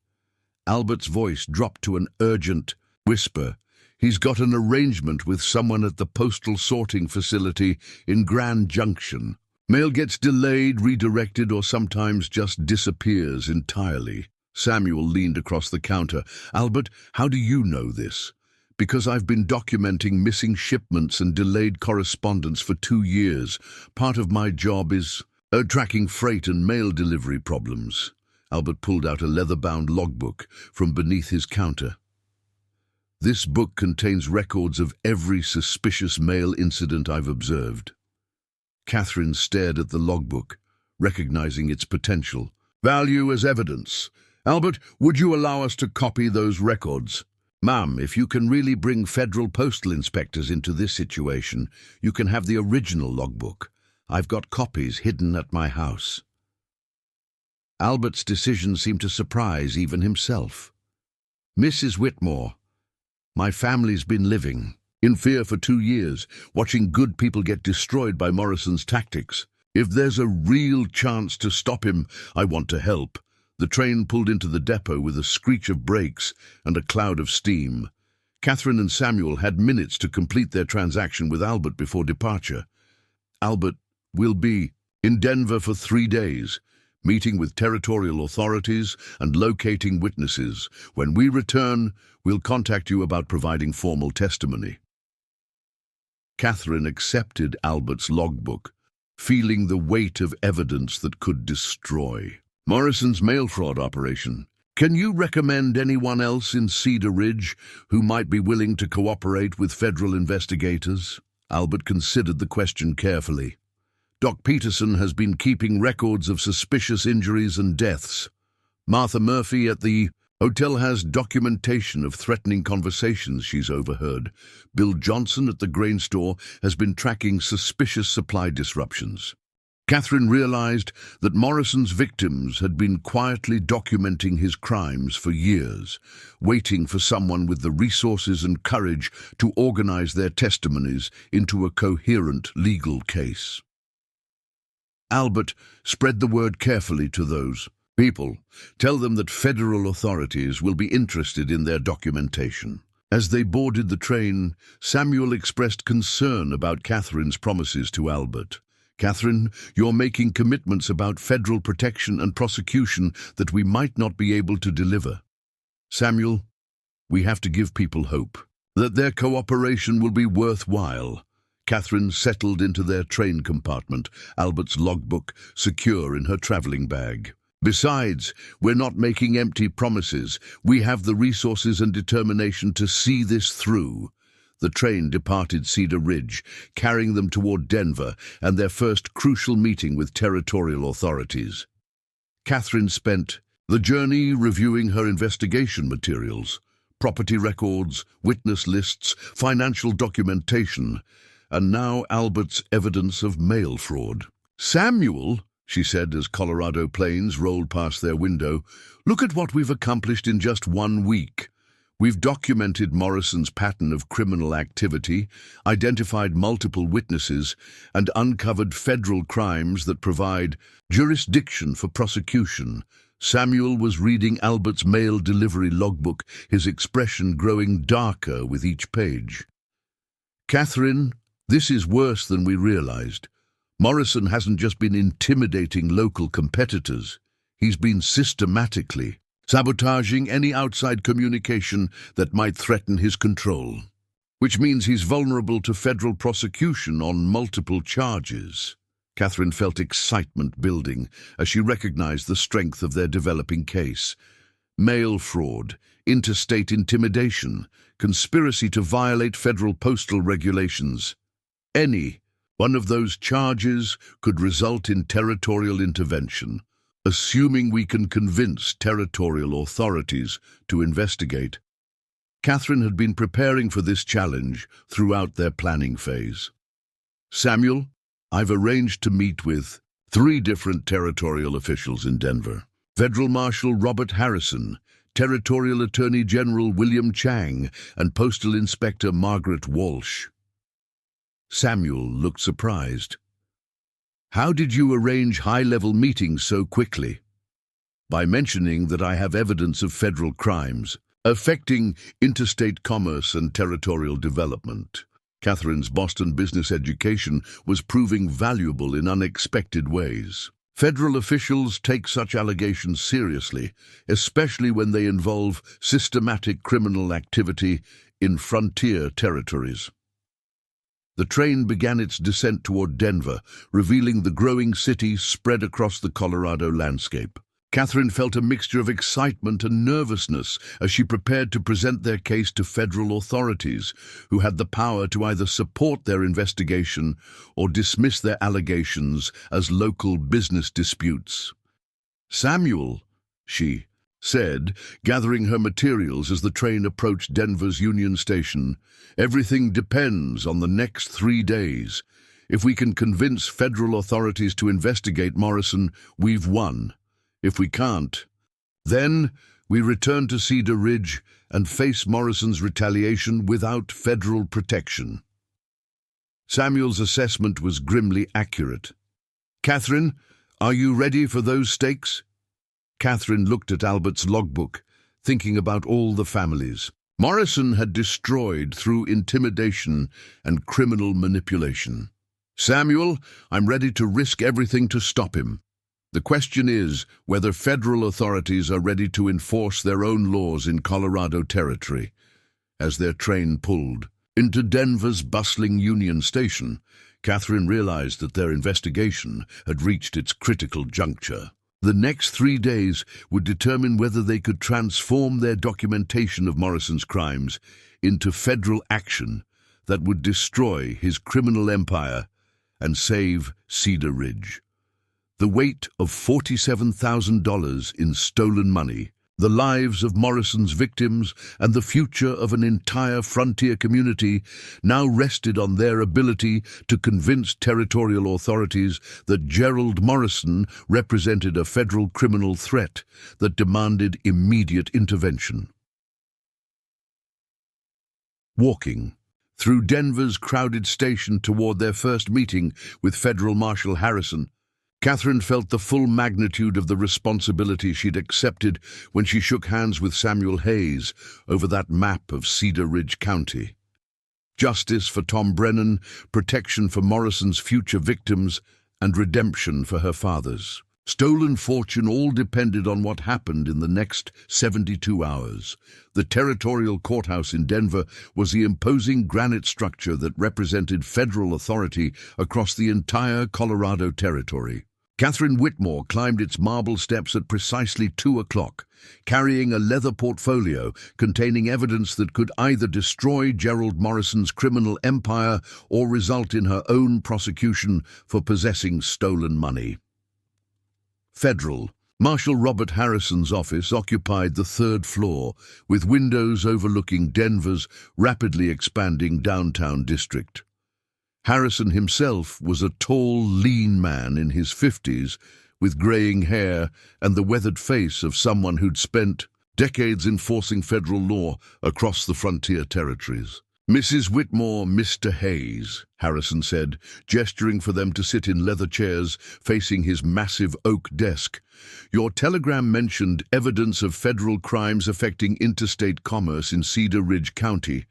A: Albert's voice dropped to an urgent whisper. He's got an arrangement with someone at the postal sorting facility in Grand Junction. Mail gets delayed, redirected, or sometimes just disappears entirely. Samuel leaned across the counter. Albert, how do you know this? Because I've been documenting missing shipments and delayed correspondence for 2 years. Part of my job is tracking freight and mail delivery problems. Albert pulled out a leather-bound logbook from beneath his counter. This book contains records of every suspicious mail incident I've observed. Catherine stared at the logbook, recognizing its potential. Value as evidence. Albert, would you allow us to copy those records? Ma'am, if you can really bring federal postal inspectors into this situation, you can have the original logbook. I've got copies hidden at my house. Albert's decision seemed to surprise even himself. Mrs. Whitmore, my family's been living in fear for 2 years, watching good people get destroyed by Morrison's tactics. If there's a real chance to stop him, I want to help. The train pulled into the depot with a screech of brakes and a cloud of steam. Catherine and Samuel had minutes to complete their transaction with Albert before departure. Albert will be in Denver for 3 days, meeting with territorial authorities and locating witnesses. When we return, we'll contact you about providing formal testimony. Catherine accepted Albert's logbook, feeling the weight of evidence that could destroy Morrison's mail fraud operation. Can you recommend anyone else in Cedar Ridge who might be willing to cooperate with federal investigators? Albert considered the question carefully. Doc Peterson has been keeping records of suspicious injuries and deaths. Martha Murphy at the hotel has documentation of threatening conversations she's overheard. Bill Johnson at the grain store has been tracking suspicious supply disruptions. Catherine realized that Morrison's victims had been quietly documenting his crimes for years, waiting for someone with the resources and courage to organize their testimonies into a coherent legal case. Albert spread the word carefully to those people. Tell them that federal authorities will be interested in their documentation. As they boarded the train, Samuel expressed concern about Catherine's promises to Albert. Catherine, you're making commitments about federal protection and prosecution that we might not be able to deliver. Samuel, we have to give people hope that their cooperation will be worthwhile. Catherine settled into their train compartment, Albert's logbook secure in her traveling bag. Besides, we're not making empty promises. We have the resources and determination to see this through. The train departed Cedar Ridge, carrying them toward Denver and their first crucial meeting with territorial authorities. Catherine spent the journey reviewing her investigation materials, property records, witness lists, financial documentation, and now Albert's evidence of mail fraud. "Samuel," she said as Colorado planes rolled past their window, "look at what we've accomplished in just 1 week. We've documented Morrison's pattern of criminal activity, identified multiple witnesses, and uncovered federal crimes that provide jurisdiction for prosecution." Samuel was reading Albert's mail delivery logbook, his expression growing darker with each page. "Catherine, this is worse than we realized. Morrison hasn't just been intimidating local competitors. He's been systematically sabotaging any outside communication that might threaten his control, which means he's vulnerable to federal prosecution on multiple charges." Catherine felt excitement building as she recognized the strength of their developing case. Mail fraud, interstate intimidation, conspiracy to violate federal postal regulations. Any one of those charges could result in territorial intervention, assuming we can convince territorial authorities to investigate. Catherine had been preparing for this challenge throughout their planning phase. "Samuel, I've arranged to meet with 3 different territorial officials in Denver. Federal Marshal Robert Harrison, Territorial Attorney General William Chang, and Postal Inspector Margaret Walsh." Samuel looked surprised. "How did you arrange high-level meetings so quickly?" "By mentioning that I have evidence of federal crimes affecting interstate commerce and territorial development." Catherine's Boston business education was proving valuable in unexpected ways. Federal officials take such allegations seriously, especially when they involve systematic criminal activity in frontier territories. The train began its descent toward Denver, revealing the growing city spread across the Colorado landscape. Catherine felt a mixture of excitement and nervousness as she prepared to present their case to federal authorities, who had the power to either support their investigation or dismiss their allegations as local business disputes. "Samuel," she said, gathering her materials as the train approached Denver's Union Station, "everything depends on the next 3 days. If we can convince federal authorities to investigate Morrison, we've won. If we can't, then we return to Cedar Ridge and face Morrison's retaliation without federal protection." Samuel's assessment was grimly accurate. "Catherine, are you ready for those stakes?" Catherine looked at Albert's logbook, thinking about all the families Morrison had destroyed through intimidation and criminal manipulation. "Samuel, I'm ready to risk everything to stop him. The question is whether federal authorities are ready to enforce their own laws in Colorado territory." As their train pulled into Denver's bustling Union Station, Catherine realized that their investigation had reached its critical juncture. The next 3 days would determine whether they could transform their documentation of Morrison's crimes into federal action that would destroy his criminal empire and save Cedar Ridge. The weight of $47,000 in stolen money, the lives of Morrison's victims, and the future of an entire frontier community now rested on their ability to convince territorial authorities that Gerald Morrison represented a federal criminal threat that demanded immediate intervention. Walking through Denver's crowded station toward their first meeting with Federal Marshal Harrison, Catherine felt the full magnitude of the responsibility she'd accepted when she shook hands with Samuel Hayes over that map of Cedar Ridge County. Justice for Tom Brennan, protection for Morrison's future victims, and redemption for her father's stolen fortune all depended on what happened in the next 72 hours. The territorial courthouse in Denver was the imposing granite structure that represented federal authority across the entire Colorado territory. Catherine Whitmore climbed its marble steps at precisely 2 o'clock, carrying a leather portfolio containing evidence that could either destroy Gerald Morrison's criminal empire or result in her own prosecution for possessing stolen money. Federal. Marshal Robert Harrison's office occupied the 3rd floor, with windows overlooking Denver's rapidly expanding downtown district. Harrison himself was a tall, lean man in his 50s, with graying hair and the weathered face of someone who'd spent decades enforcing federal law across the frontier territories. "Mrs. Whitmore, Mr. Hayes," Harrison said, gesturing for them to sit in leather chairs facing his massive oak desk. "Your telegram mentioned evidence of federal crimes affecting interstate commerce in Cedar Ridge County.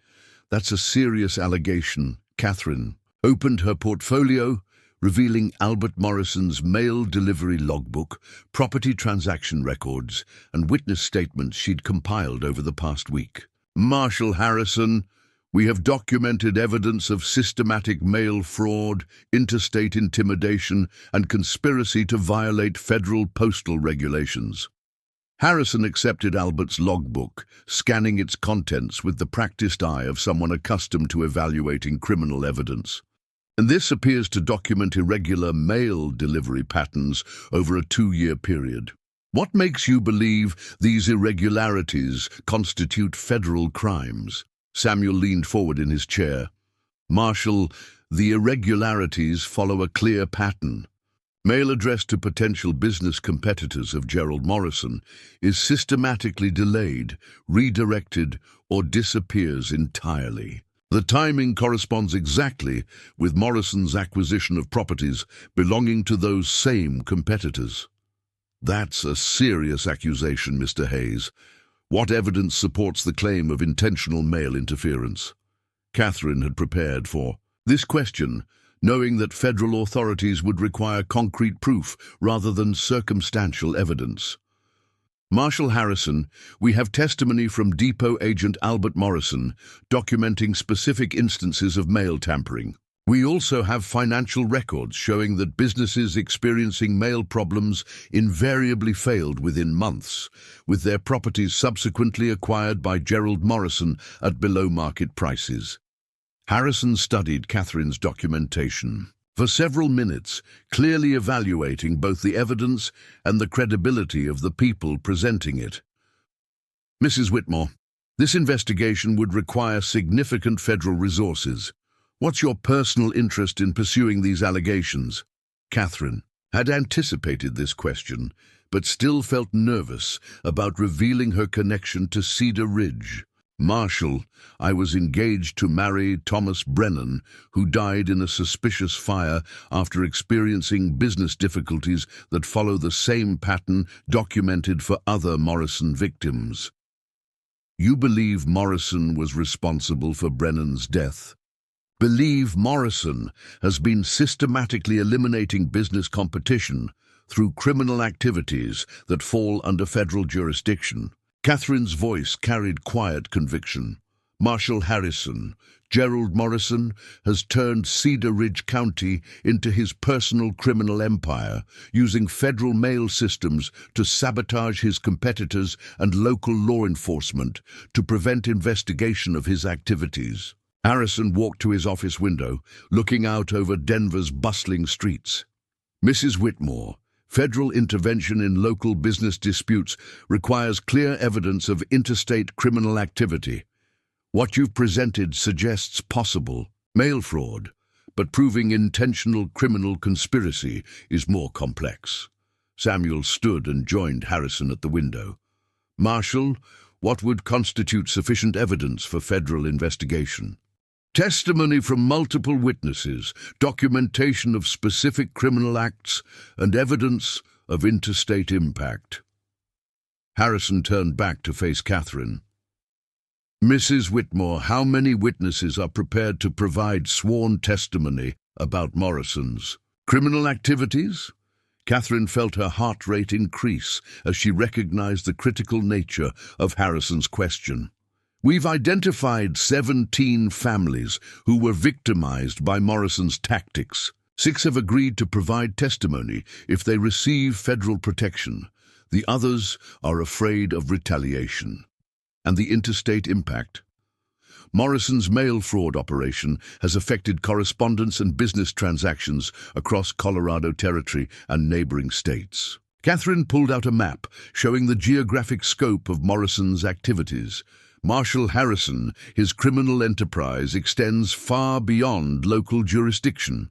A: That's a serious allegation." Catherine opened her portfolio, revealing Albert Morrison's mail delivery logbook, property transaction records, and witness statements she'd compiled over the past week. "Marshal Harrison, we have documented evidence of systematic mail fraud, interstate intimidation, and conspiracy to violate federal postal regulations." Harrison accepted Albert's logbook, scanning its contents with the practiced eye of someone accustomed to evaluating criminal evidence. "And this appears to document irregular mail delivery patterns over a 2-year period. What makes you believe these irregularities constitute federal crimes?" Samuel leaned forward in his chair. "Marshal, the irregularities follow a clear pattern. Mail addressed to potential business competitors of Gerald Morrison is systematically delayed, redirected, or disappears entirely. The timing corresponds exactly with Morrison's acquisition of properties belonging to those same competitors." "That's a serious accusation, Mr. Hayes. What evidence supports the claim of intentional mail interference?" Catherine had prepared for this question, knowing that federal authorities would require concrete proof rather than circumstantial evidence. "Marshal Harrison, we have testimony from Depot Agent Albert Morrison documenting specific instances of mail tampering. We also have financial records showing that businesses experiencing mail problems invariably failed within months, with their properties subsequently acquired by Gerald Morrison at below-market prices." Harrison studied Catherine's documentation for several minutes, clearly evaluating both the evidence and the credibility of the people presenting it. "Mrs. Whitmore, this investigation would require significant federal resources. What's your personal interest in pursuing these allegations?" Catherine had anticipated this question, but still felt nervous about revealing her connection to Cedar Ridge. "Marshal, I was engaged to marry Thomas Brennan, who died in a suspicious fire after experiencing business difficulties that follow the same pattern documented for other Morrison victims." "You believe Morrison was responsible for Brennan's death?" "Believe Morrison has been systematically eliminating business competition through criminal activities that fall under federal jurisdiction." Catherine's voice carried quiet conviction. "Marshal Harrison, Gerald Morrison has turned Cedar Ridge County into his personal criminal empire, using federal mail systems to sabotage his competitors and local law enforcement to prevent investigation of his activities." Harrison walked to his office window, looking out over Denver's bustling streets. "Mrs. Whitmore, federal intervention in local business disputes requires clear evidence of interstate criminal activity. What you've presented suggests possible mail fraud, but proving intentional criminal conspiracy is more complex." Samuel stood and joined Harrison at the window. "Marshal, what would constitute sufficient evidence for federal investigation?" "Testimony from multiple witnesses, documentation of specific criminal acts, and evidence of interstate impact." Harrison turned back to face Catherine. "Mrs. Whitmore, how many witnesses are prepared to provide sworn testimony about Morrison's criminal activities?" Catherine felt her heart rate increase as she recognized the critical nature of Harrison's question. "We've identified 17 families who were victimized by Morrison's tactics. 6 have agreed to provide testimony if they receive federal protection. The others are afraid of retaliation. And the interstate impact? Morrison's mail fraud operation has affected correspondence and business transactions across Colorado Territory and neighboring states. Catherine pulled out a map showing the geographic scope of Morrison's activities. Marshall Harrison, his criminal enterprise extends far beyond local jurisdiction.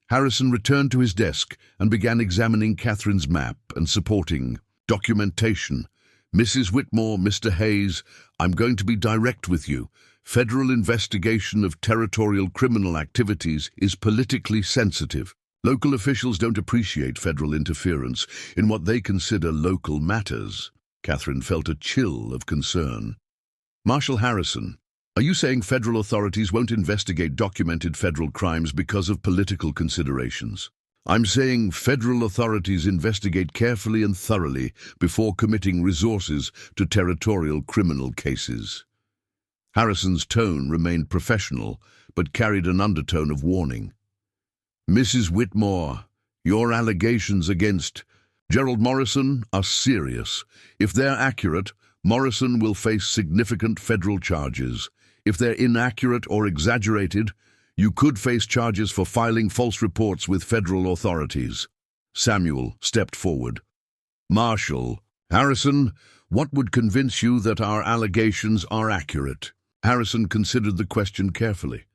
A: Harrison returned to his desk and began examining Catherine's map and supporting documentation. Mrs. Whitmore, Mr. Hayes, I'm going to be direct with you. Federal investigation of territorial criminal activities is politically sensitive. Local officials don't appreciate federal interference in what they consider local matters. Catherine felt a chill of concern. Marshall Harrison, are you saying federal authorities won't investigate documented federal crimes because of political considerations? I'm saying federal authorities investigate carefully and thoroughly before committing resources to territorial criminal cases. Harrison's tone remained professional, but carried an undertone of warning. Mrs. Whitmore, your allegations against Gerald Morrison are serious. If they're accurate, Morrison will face significant federal charges. If they're inaccurate or exaggerated, you could face charges for filing false reports with federal authorities. Samuel stepped forward. Marshall, Harrison, what would convince you that our allegations are accurate? Harrison considered the question carefully.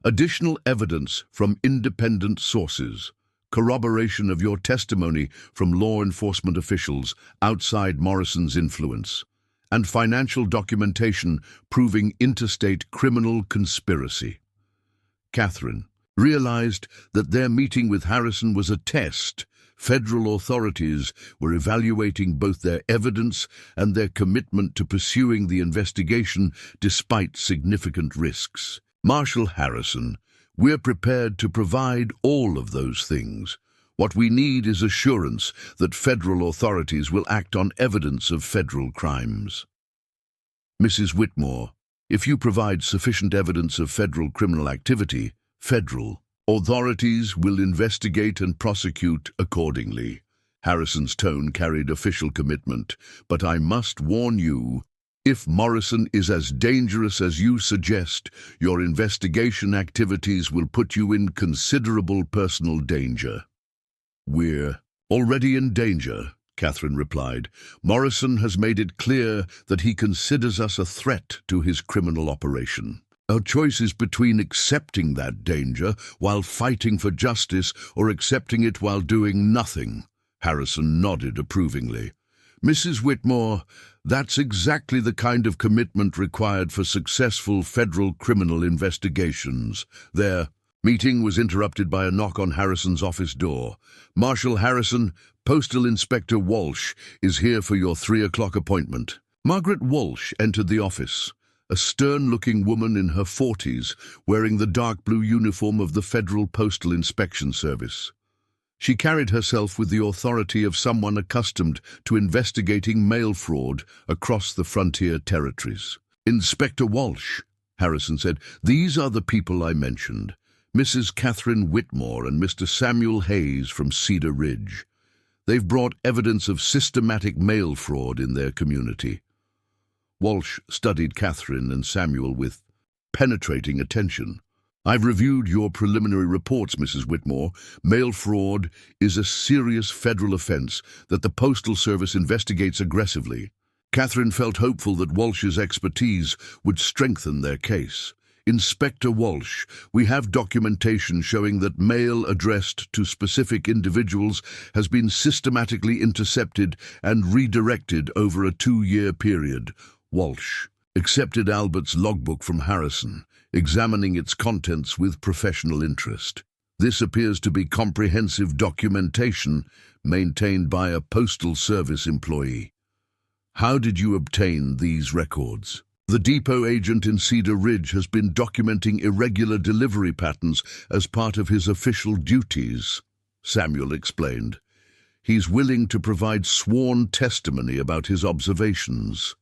A: Additional evidence from independent sources, corroboration of your testimony from law enforcement officials outside Morrison's influence, and financial documentation proving interstate criminal conspiracy. Catherine realized that their meeting with Harrison was a test. Federal authorities were evaluating both their evidence and their commitment to pursuing the investigation despite significant risks. Marshall Harrison, we're prepared to provide all of those things. What we need is assurance that federal authorities will act on evidence of federal crimes. Mrs. Whitmore, if you provide sufficient evidence of federal criminal activity, federal authorities will investigate and prosecute accordingly. Harrison's tone carried official commitment, but I must warn you, if Morrison is as dangerous as you suggest, your investigation activities will put you in considerable personal danger. We're already in danger, Catherine replied. Morrison has made it clear that he considers us a threat to his criminal operation. Our choice is between accepting that danger while fighting for justice or accepting it while doing nothing. Harrison nodded approvingly. Mrs. Whitmore, that's exactly the kind of commitment required for successful federal criminal investigations. Their meeting was interrupted by a knock on Harrison's office door. Marshall Harrison, Postal Inspector Walsh, is here for your 3 o'clock appointment. Margaret Walsh entered the office, a stern-looking woman in her 40s, wearing the dark blue uniform of the Federal Postal Inspection Service. She carried herself with the authority of someone accustomed to investigating mail fraud across the frontier territories. Inspector Walsh, Harrison said, these are the people I mentioned. Mrs. Catherine Whitmore and Mr. Samuel Hayes from Cedar Ridge. They've brought evidence of systematic mail fraud in their community. Walsh studied Catherine and Samuel with penetrating attention. I've reviewed your preliminary reports, Mrs. Whitmore. Mail fraud is a serious federal offense that the Postal Service investigates aggressively. Catherine felt hopeful that Walsh's expertise would strengthen their case. Inspector Walsh, we have documentation showing that mail addressed to specific individuals has been systematically intercepted and redirected over a 2-year period. Walsh accepted Albert's logbook from Harrison, examining its contents with professional interest. This appears to be comprehensive documentation maintained by a Postal Service employee. How did you obtain these records? The depot agent in Cedar Ridge has been documenting irregular delivery patterns as part of his official duties, Samuel explained. He's willing to provide sworn testimony about his observations.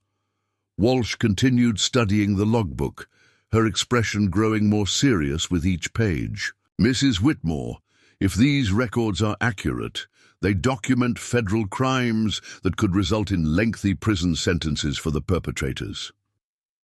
A: Walsh continued studying the logbook, her expression growing more serious with each page. Mrs. Whitmore, if these records are accurate, they document federal crimes that could result in lengthy prison sentences for the perpetrators.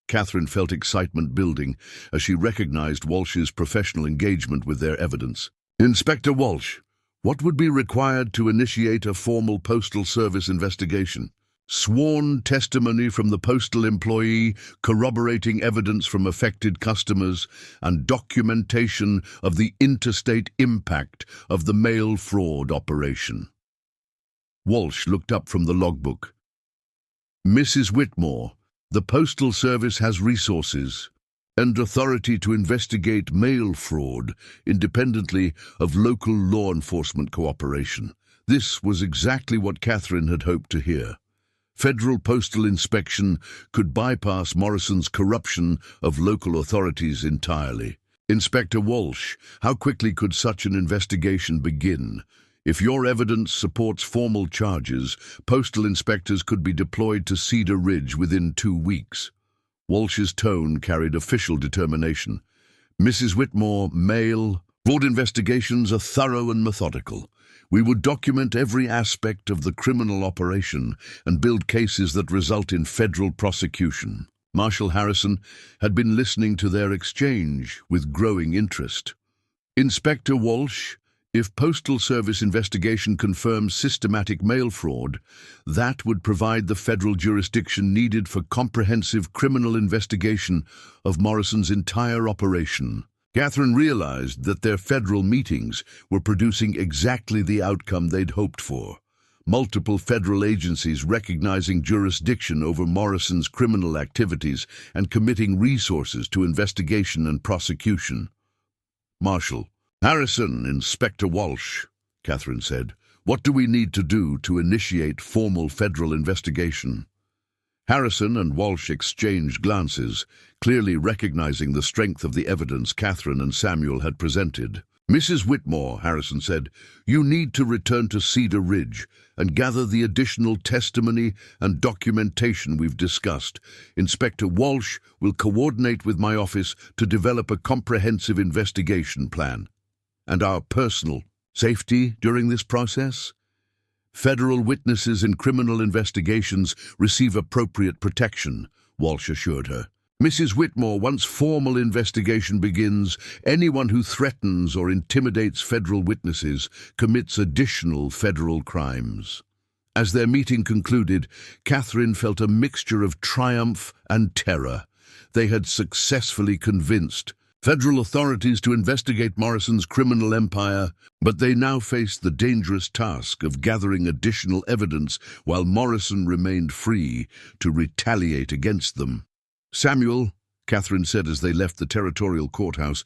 A: Catherine felt excitement building as she recognized Walsh's professional engagement with their evidence. Inspector Walsh, what would be required to initiate a formal Postal Service investigation? Sworn testimony from the postal employee, corroborating evidence from affected customers, and documentation of the interstate impact of the mail fraud operation. Walsh looked up from the logbook. Mrs. Whitmore, the Postal Service has resources and authority to investigate mail fraud independently of local law enforcement cooperation. This was exactly what Catherine had hoped to hear. Federal postal inspection could bypass Morrison's corruption of local authorities entirely. Inspector Walsh, how quickly could such an investigation begin? If your evidence supports formal charges, postal inspectors could be deployed to Cedar Ridge within 2 weeks. Walsh's tone carried official determination. Mrs. Whitmore, mail fraud investigations are thorough and methodical. We would document every aspect of the criminal operation and build cases that result in federal prosecution. Marshal Harrison had been listening to their exchange with growing interest. Inspector Walsh, if Postal Service investigation confirms systematic mail fraud, that would provide the federal jurisdiction needed for comprehensive criminal investigation of Morrison's entire operation. Catherine realized that their federal meetings were producing exactly the outcome they'd hoped for. Multiple federal agencies recognizing jurisdiction over Morrison's criminal activities and committing resources to investigation and prosecution. Marshal Harrison, Inspector Walsh, Catherine said, what do we need to do to initiate formal federal investigation? Harrison and Walsh exchanged glances, clearly recognizing the strength of the evidence Catherine and Samuel had presented. Mrs. Whitmore, Harrison said, you need to return to Cedar Ridge and gather the additional testimony and documentation we've discussed. Inspector Walsh will coordinate with my office to develop a comprehensive investigation plan. And our personal safety during this process? Federal witnesses in criminal investigations receive appropriate protection, Walsh assured her. Mrs. Whitmore, once formal investigation begins, anyone who threatens or intimidates federal witnesses commits additional federal crimes. As their meeting concluded, Catherine felt a mixture of triumph and terror. They had successfully convinced federal authorities to investigate Morrison's criminal empire, but they now faced the dangerous task of gathering additional evidence while Morrison remained free to retaliate against them. Samuel, Catherine said as they left the territorial courthouse,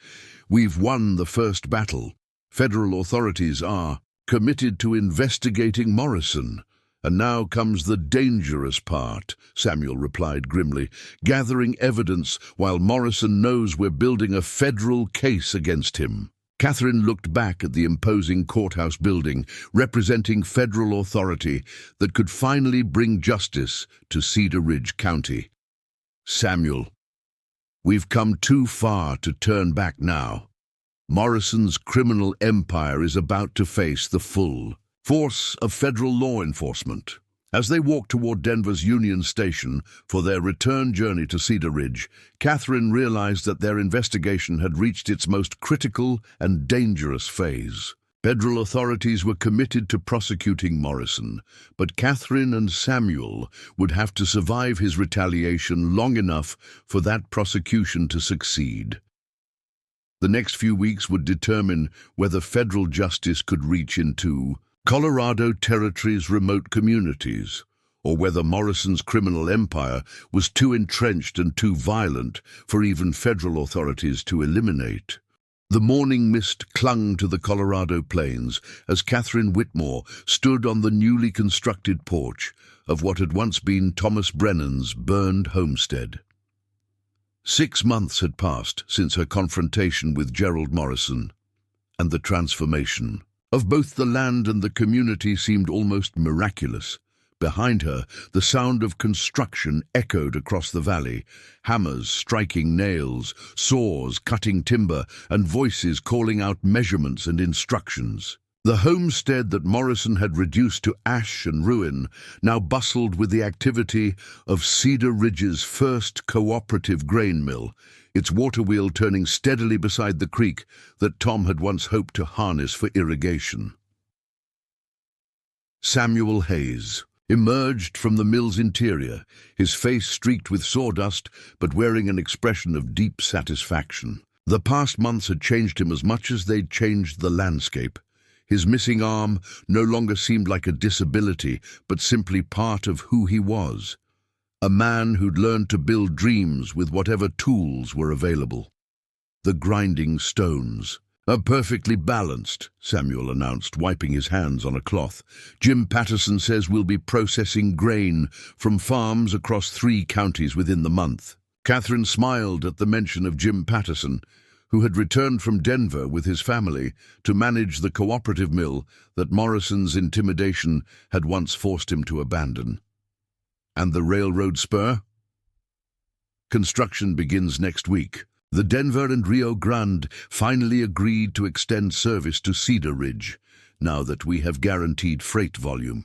A: we've won the first battle. Federal authorities are committed to investigating Morrison. And now comes the dangerous part, Samuel replied grimly, gathering evidence while Morrison knows we're building a federal case against him. Catherine looked back at the imposing courthouse building, representing federal authority that could finally bring justice to Cedar Ridge County. Samuel, we've come too far to turn back now. Morrison's criminal empire is about to face the full force of federal law enforcement. As they walked toward Denver's Union Station for their return journey to Cedar Ridge, Catherine realized that their investigation had reached its most critical and dangerous phase. Federal authorities were committed to prosecuting Morrison, but Catherine and Samuel would have to survive his retaliation long enough for that prosecution to succeed. The next few weeks would determine whether federal justice could reach into Colorado Territory's remote communities, or whether Morrison's criminal empire was too entrenched and too violent for even federal authorities to eliminate. The morning mist clung to the Colorado plains as Catherine Whitmore stood on the newly constructed porch of what had once been Thomas Brennan's burned homestead. 6 months had passed since her confrontation with Gerald Morrison, and the transformation of both the land and the community seemed almost miraculous. Behind her, the sound of construction echoed across the valley, hammers striking nails, saws cutting timber, and voices calling out measurements and instructions. The homestead that Morrison had reduced to ash and ruin now bustled with the activity of Cedar Ridge's first cooperative grain mill, its water wheel turning steadily beside the creek that Tom had once hoped to harness for irrigation. Samuel Hayes emerged from the mill's interior, his face streaked with sawdust but wearing an expression of deep satisfaction. The past months had changed him as much as they'd changed the landscape. His missing arm no longer seemed like a disability, but simply part of who he was. A man who'd learned to build dreams with whatever tools were available. The grinding stones. "Are perfectly balanced," Samuel announced, wiping his hands on a cloth. "Jim Patterson says we'll be processing grain from farms across 3 counties within the month." Catherine smiled at the mention of Jim Patterson, who had returned from Denver with his family to manage the cooperative mill that Morrison's intimidation had once forced him to abandon. "And the railroad spur?" "Construction begins next week. The Denver and Rio Grande finally agreed to extend service to Cedar Ridge, now that we have guaranteed freight volume."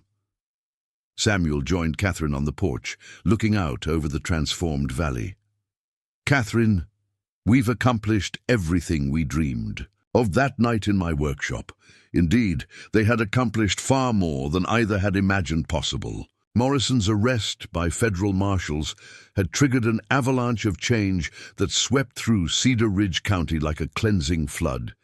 A: Samuel joined Catherine on the porch, looking out over the transformed valley. "Catherine, we've accomplished everything we dreamed of that night in my workshop. Indeed, they had accomplished far more than either had imagined possible. Morrison's arrest by federal marshals had triggered an avalanche of change that swept through Cedar Ridge County like a cleansing flood.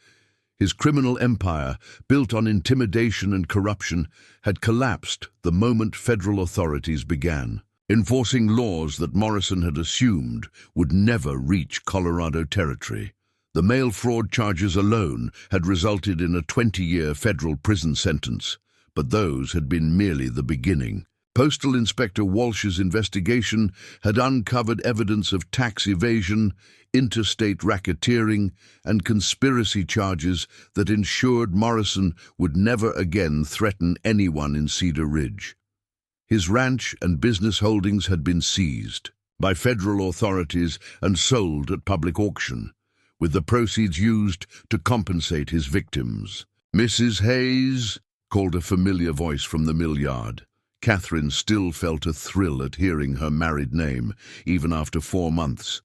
A: His criminal empire, built on intimidation and corruption, had collapsed the moment federal authorities began enforcing laws that Morrison had assumed would never reach Colorado territory. The mail fraud charges alone had resulted in a 20-year federal prison sentence, but those had been merely the beginning. Postal Inspector Walsh's investigation had uncovered evidence of tax evasion, interstate racketeering, and conspiracy charges that ensured Morrison would never again threaten anyone in Cedar Ridge. His ranch and business holdings had been seized by federal authorities and sold at public auction, with the proceeds used to compensate his victims. "Mrs. Hayes," called a familiar voice from the mill yard. Catherine still felt a thrill at hearing her married name, even after 4 months.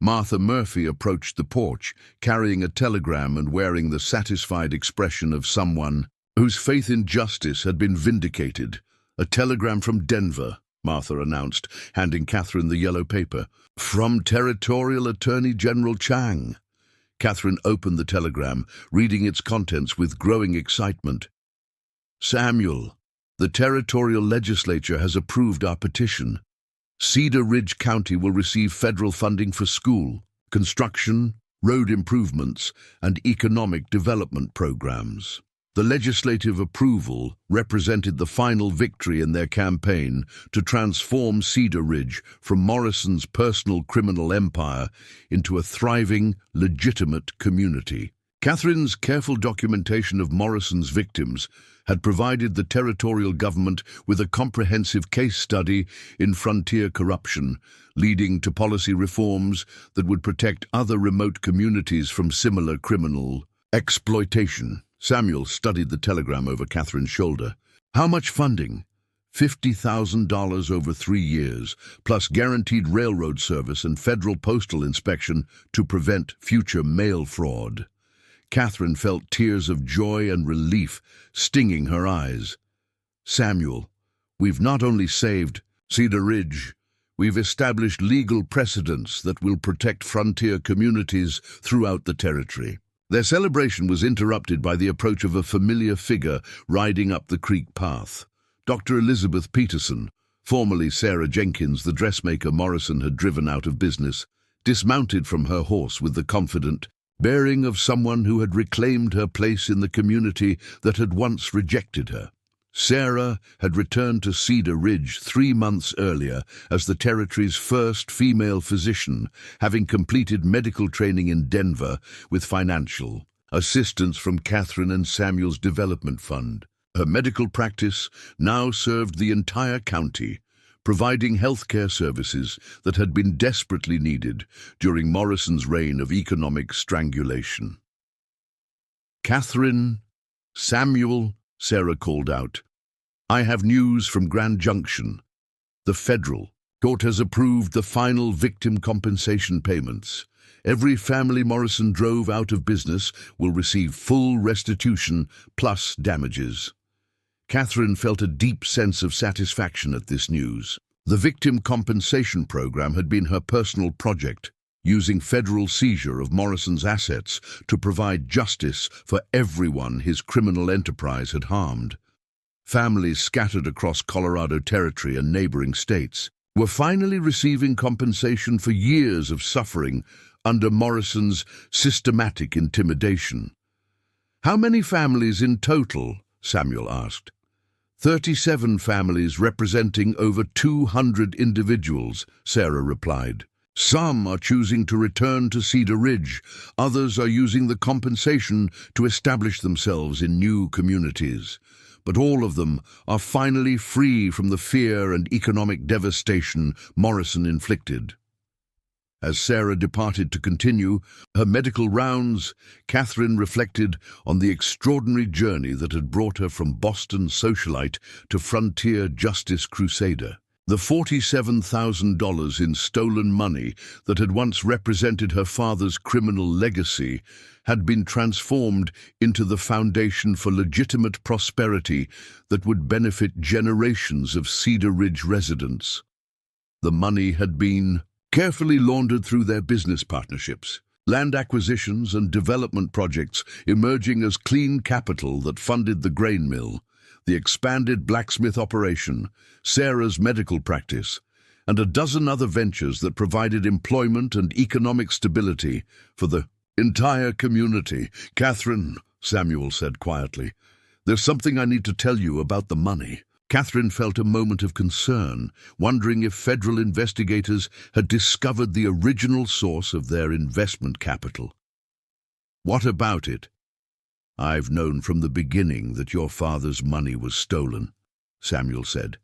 A: Martha Murphy approached the porch, carrying a telegram and wearing the satisfied expression of someone whose faith in justice had been vindicated. "A telegram from Denver," Martha announced, handing Catherine the yellow paper. "From Territorial Attorney General Chang." Catherine opened the telegram, reading its contents with growing excitement. "Samuel, the territorial legislature has approved our petition. Cedar Ridge County will receive federal funding for school, construction, road improvements, and economic development programs." The legislative approval represented the final victory in their campaign to transform Cedar Ridge from Morrison's personal criminal empire into a thriving, legitimate community. Catherine's careful documentation of Morrison's victims had provided the territorial government with a comprehensive case study in frontier corruption, leading to policy reforms that would protect other remote communities from similar criminal exploitation. Samuel studied the telegram over Catherine's shoulder. "How much funding?" $50,000 over 3 years, plus guaranteed railroad service and federal postal inspection to prevent future mail fraud. Catherine felt tears of joy and relief stinging her eyes. "Samuel, we've not only saved Cedar Ridge, we've established legal precedents that will protect frontier communities throughout the territory." Their celebration was interrupted by the approach of a familiar figure riding up the creek path. Dr. Elizabeth Peterson, formerly Sarah Jenkins, the dressmaker Morrison had driven out of business, dismounted from her horse with the confident bearing of someone who had reclaimed her place in the community that had once rejected her. Sarah had returned to Cedar Ridge 3 months earlier as the territory's first female physician, having completed medical training in Denver with financial assistance from Catherine and Samuel's development fund. Her medical practice now served the entire county, providing healthcare services that had been desperately needed during Morrison's reign of economic strangulation. "Catherine, Samuel," Sarah called out. "I have news from Grand Junction. The federal court has approved the final victim compensation payments. Every family Morrison drove out of business will receive full restitution plus damages." Catherine felt a deep sense of satisfaction at this news. The victim compensation program had been her personal project, using federal seizure of Morrison's assets to provide justice for everyone his criminal enterprise had harmed. Families scattered across Colorado Territory and neighboring states were finally receiving compensation for years of suffering under Morrison's systematic intimidation. "How many families in total?" Samuel asked. 37 families representing over 200 individuals, Sarah replied. "Some are choosing to return to Cedar Ridge. Others are using the compensation to establish themselves in new communities. But all of them are finally free from the fear and economic devastation Morrison inflicted." As Sarah departed to continue her medical rounds, Catherine reflected on the extraordinary journey that had brought her from Boston socialite to frontier justice crusader. The $47,000 in stolen money that had once represented her father's criminal legacy had been transformed into the foundation for legitimate prosperity that would benefit generations of Cedar Ridge residents. The money had been carefully laundered through their business partnerships, land acquisitions and development projects emerging as clean capital that funded the grain mill, the expanded blacksmith operation, Sarah's medical practice, and a dozen other ventures that provided employment and economic stability for the entire community. "Catherine," Samuel said quietly, "there's something I need to tell you about the money." Catherine felt a moment of concern, wondering if federal investigators had discovered the original source of their investment capital. "What about it?" "I've known from the beginning that your father's money was stolen," Samuel said,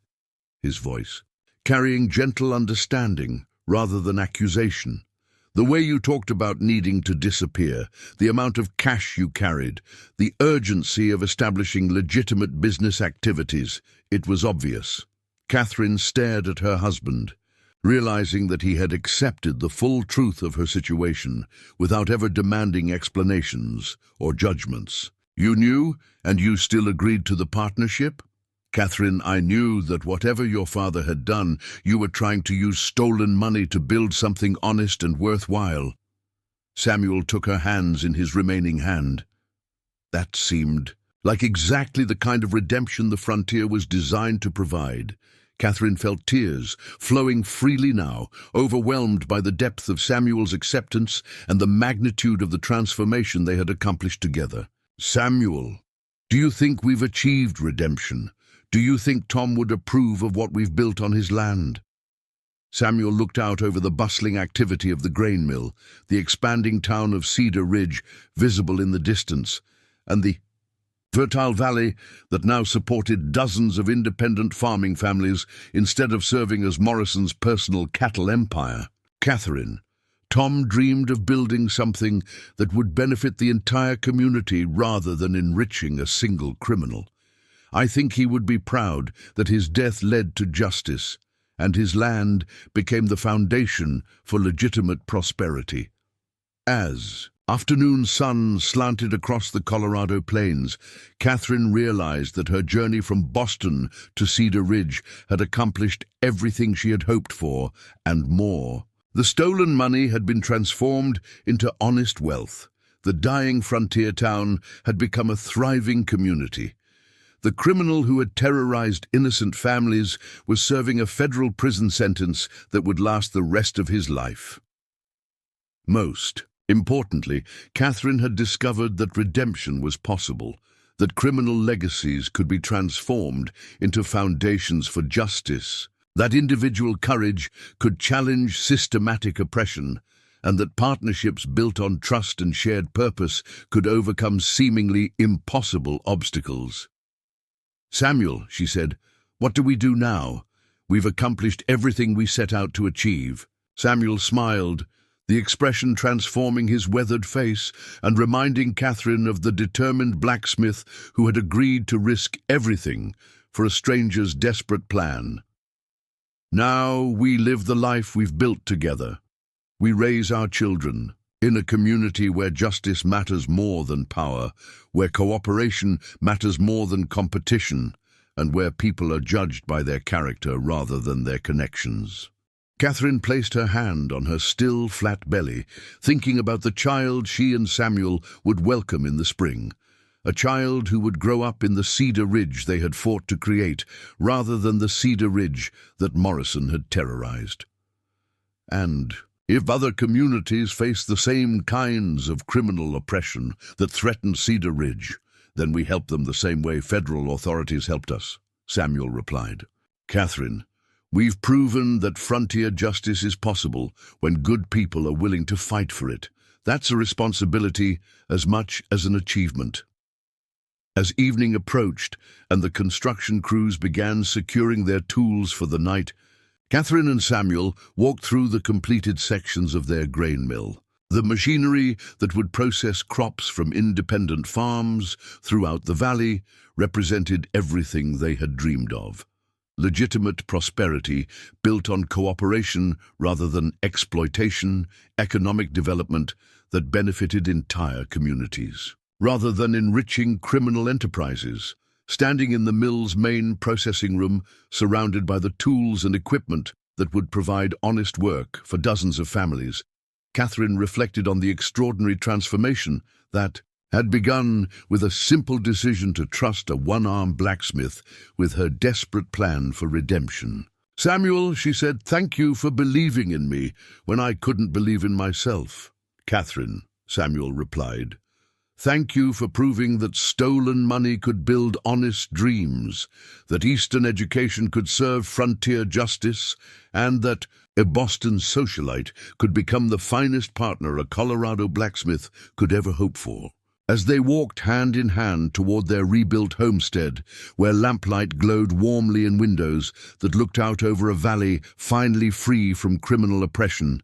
A: his voice carrying gentle understanding rather than accusation. "The way you talked about needing to disappear, the amount of cash you carried, the urgency of establishing legitimate business activities, it was obvious." Catherine stared at her husband, realizing that he had accepted the full truth of her situation without ever demanding explanations or judgments. "You knew, and you still agreed to the partnership?" "Catherine, I knew that whatever your father had done, you were trying to use stolen money to build something honest and worthwhile." Samuel took her hands in his remaining hand. That seemed like exactly the kind of redemption the frontier was designed to provide. Catherine felt tears flowing freely now, overwhelmed by the depth of Samuel's acceptance and the magnitude of the transformation they had accomplished together. "Samuel, do you think we've achieved redemption? Do you think Tom would approve of what we've built on his land?" Samuel looked out over the bustling activity of the grain mill, the expanding town of Cedar Ridge visible in the distance, and the fertile valley that now supported dozens of independent farming families instead of serving as Morrison's personal cattle empire. "Catherine, Tom dreamed of building something that would benefit the entire community rather than enriching a single criminal. I think he would be proud that his death led to justice, and his land became the foundation for legitimate prosperity." As afternoon sun slanted across the Colorado plains, Catherine realized that her journey from Boston to Cedar Ridge had accomplished everything she had hoped for, and more. The stolen money had been transformed into honest wealth. The dying frontier town had become a thriving community. The criminal who had terrorized innocent families was serving a federal prison sentence that would last the rest of his life. Most importantly, Catherine had discovered that redemption was possible, that criminal legacies could be transformed into foundations for justice, that individual courage could challenge systematic oppression, and that partnerships built on trust and shared purpose could overcome seemingly impossible obstacles. "Samuel," she said, "what do we do now? We've accomplished everything we set out to achieve." Samuel smiled, the expression transforming his weathered face and reminding Catherine of the determined blacksmith who had agreed to risk everything for a stranger's desperate plan. "Now we live the life we've built together. We raise our children in a community where justice matters more than power, where cooperation matters more than competition, and where people are judged by their character rather than their connections." Catherine placed her hand on her still, flat belly, thinking about the child she and Samuel would welcome in the spring. A child who would grow up in the cedar ridge they had fought to create, rather than the cedar ridge that Morrison had terrorized. And if other communities face the same kinds of criminal oppression that threatened Cedar Ridge, then we help them the same way federal authorities helped us, Samuel replied. "Catherine, we've proven that frontier justice is possible when good people are willing to fight for it. That's a responsibility as much as an achievement." As evening approached and the construction crews began securing their tools for the night, Catherine and Samuel walked through the completed sections of their grain mill. The machinery that would process crops from independent farms throughout the valley represented everything they had dreamed of. Legitimate prosperity built on cooperation rather than exploitation, economic development that benefited entire communities. Rather than enriching criminal enterprises, standing in the mill's main processing room, surrounded by the tools and equipment that would provide honest work for dozens of families, Catherine reflected on the extraordinary transformation that had begun with a simple decision to trust a one-armed blacksmith with her desperate plan for redemption. "Samuel," she said, "thank you for believing in me when I couldn't believe in myself." "Catherine," Samuel replied, "thank you for proving that stolen money could build honest dreams, that Eastern education could serve frontier justice, and that a Boston socialite could become the finest partner a Colorado blacksmith could ever hope for." As they walked hand in hand toward their rebuilt homestead, where lamplight glowed warmly in windows that looked out over a valley finally free from criminal oppression,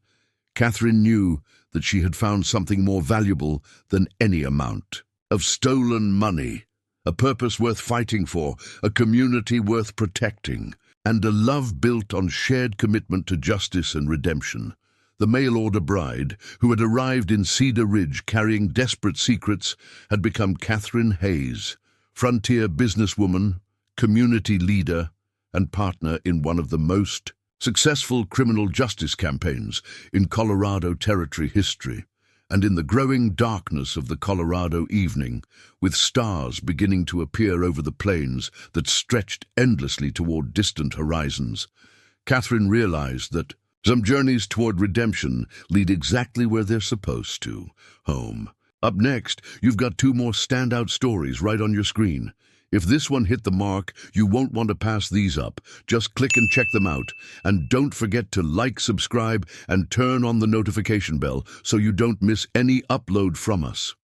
A: Catherine knew that she had found something more valuable than any amount of stolen money, a purpose worth fighting for, a community worth protecting, and a love built on shared commitment to justice and redemption. The mail-order bride, who had arrived in Cedar Ridge carrying desperate secrets, had become Catherine Hayes, frontier businesswoman, community leader, and partner in one of the most successful criminal justice campaigns in Colorado Territory history. And in the growing darkness of the Colorado evening, with stars beginning to appear over the plains that stretched endlessly toward distant horizons, Catherine realized that some journeys toward redemption lead exactly where they're supposed to, home. Up next, you've got two more standout stories right on your screen. If this one hit the mark, you won't want to pass these up. Just click and check them out. And don't forget to like, subscribe, and turn on the notification bell so you don't miss any upload from us.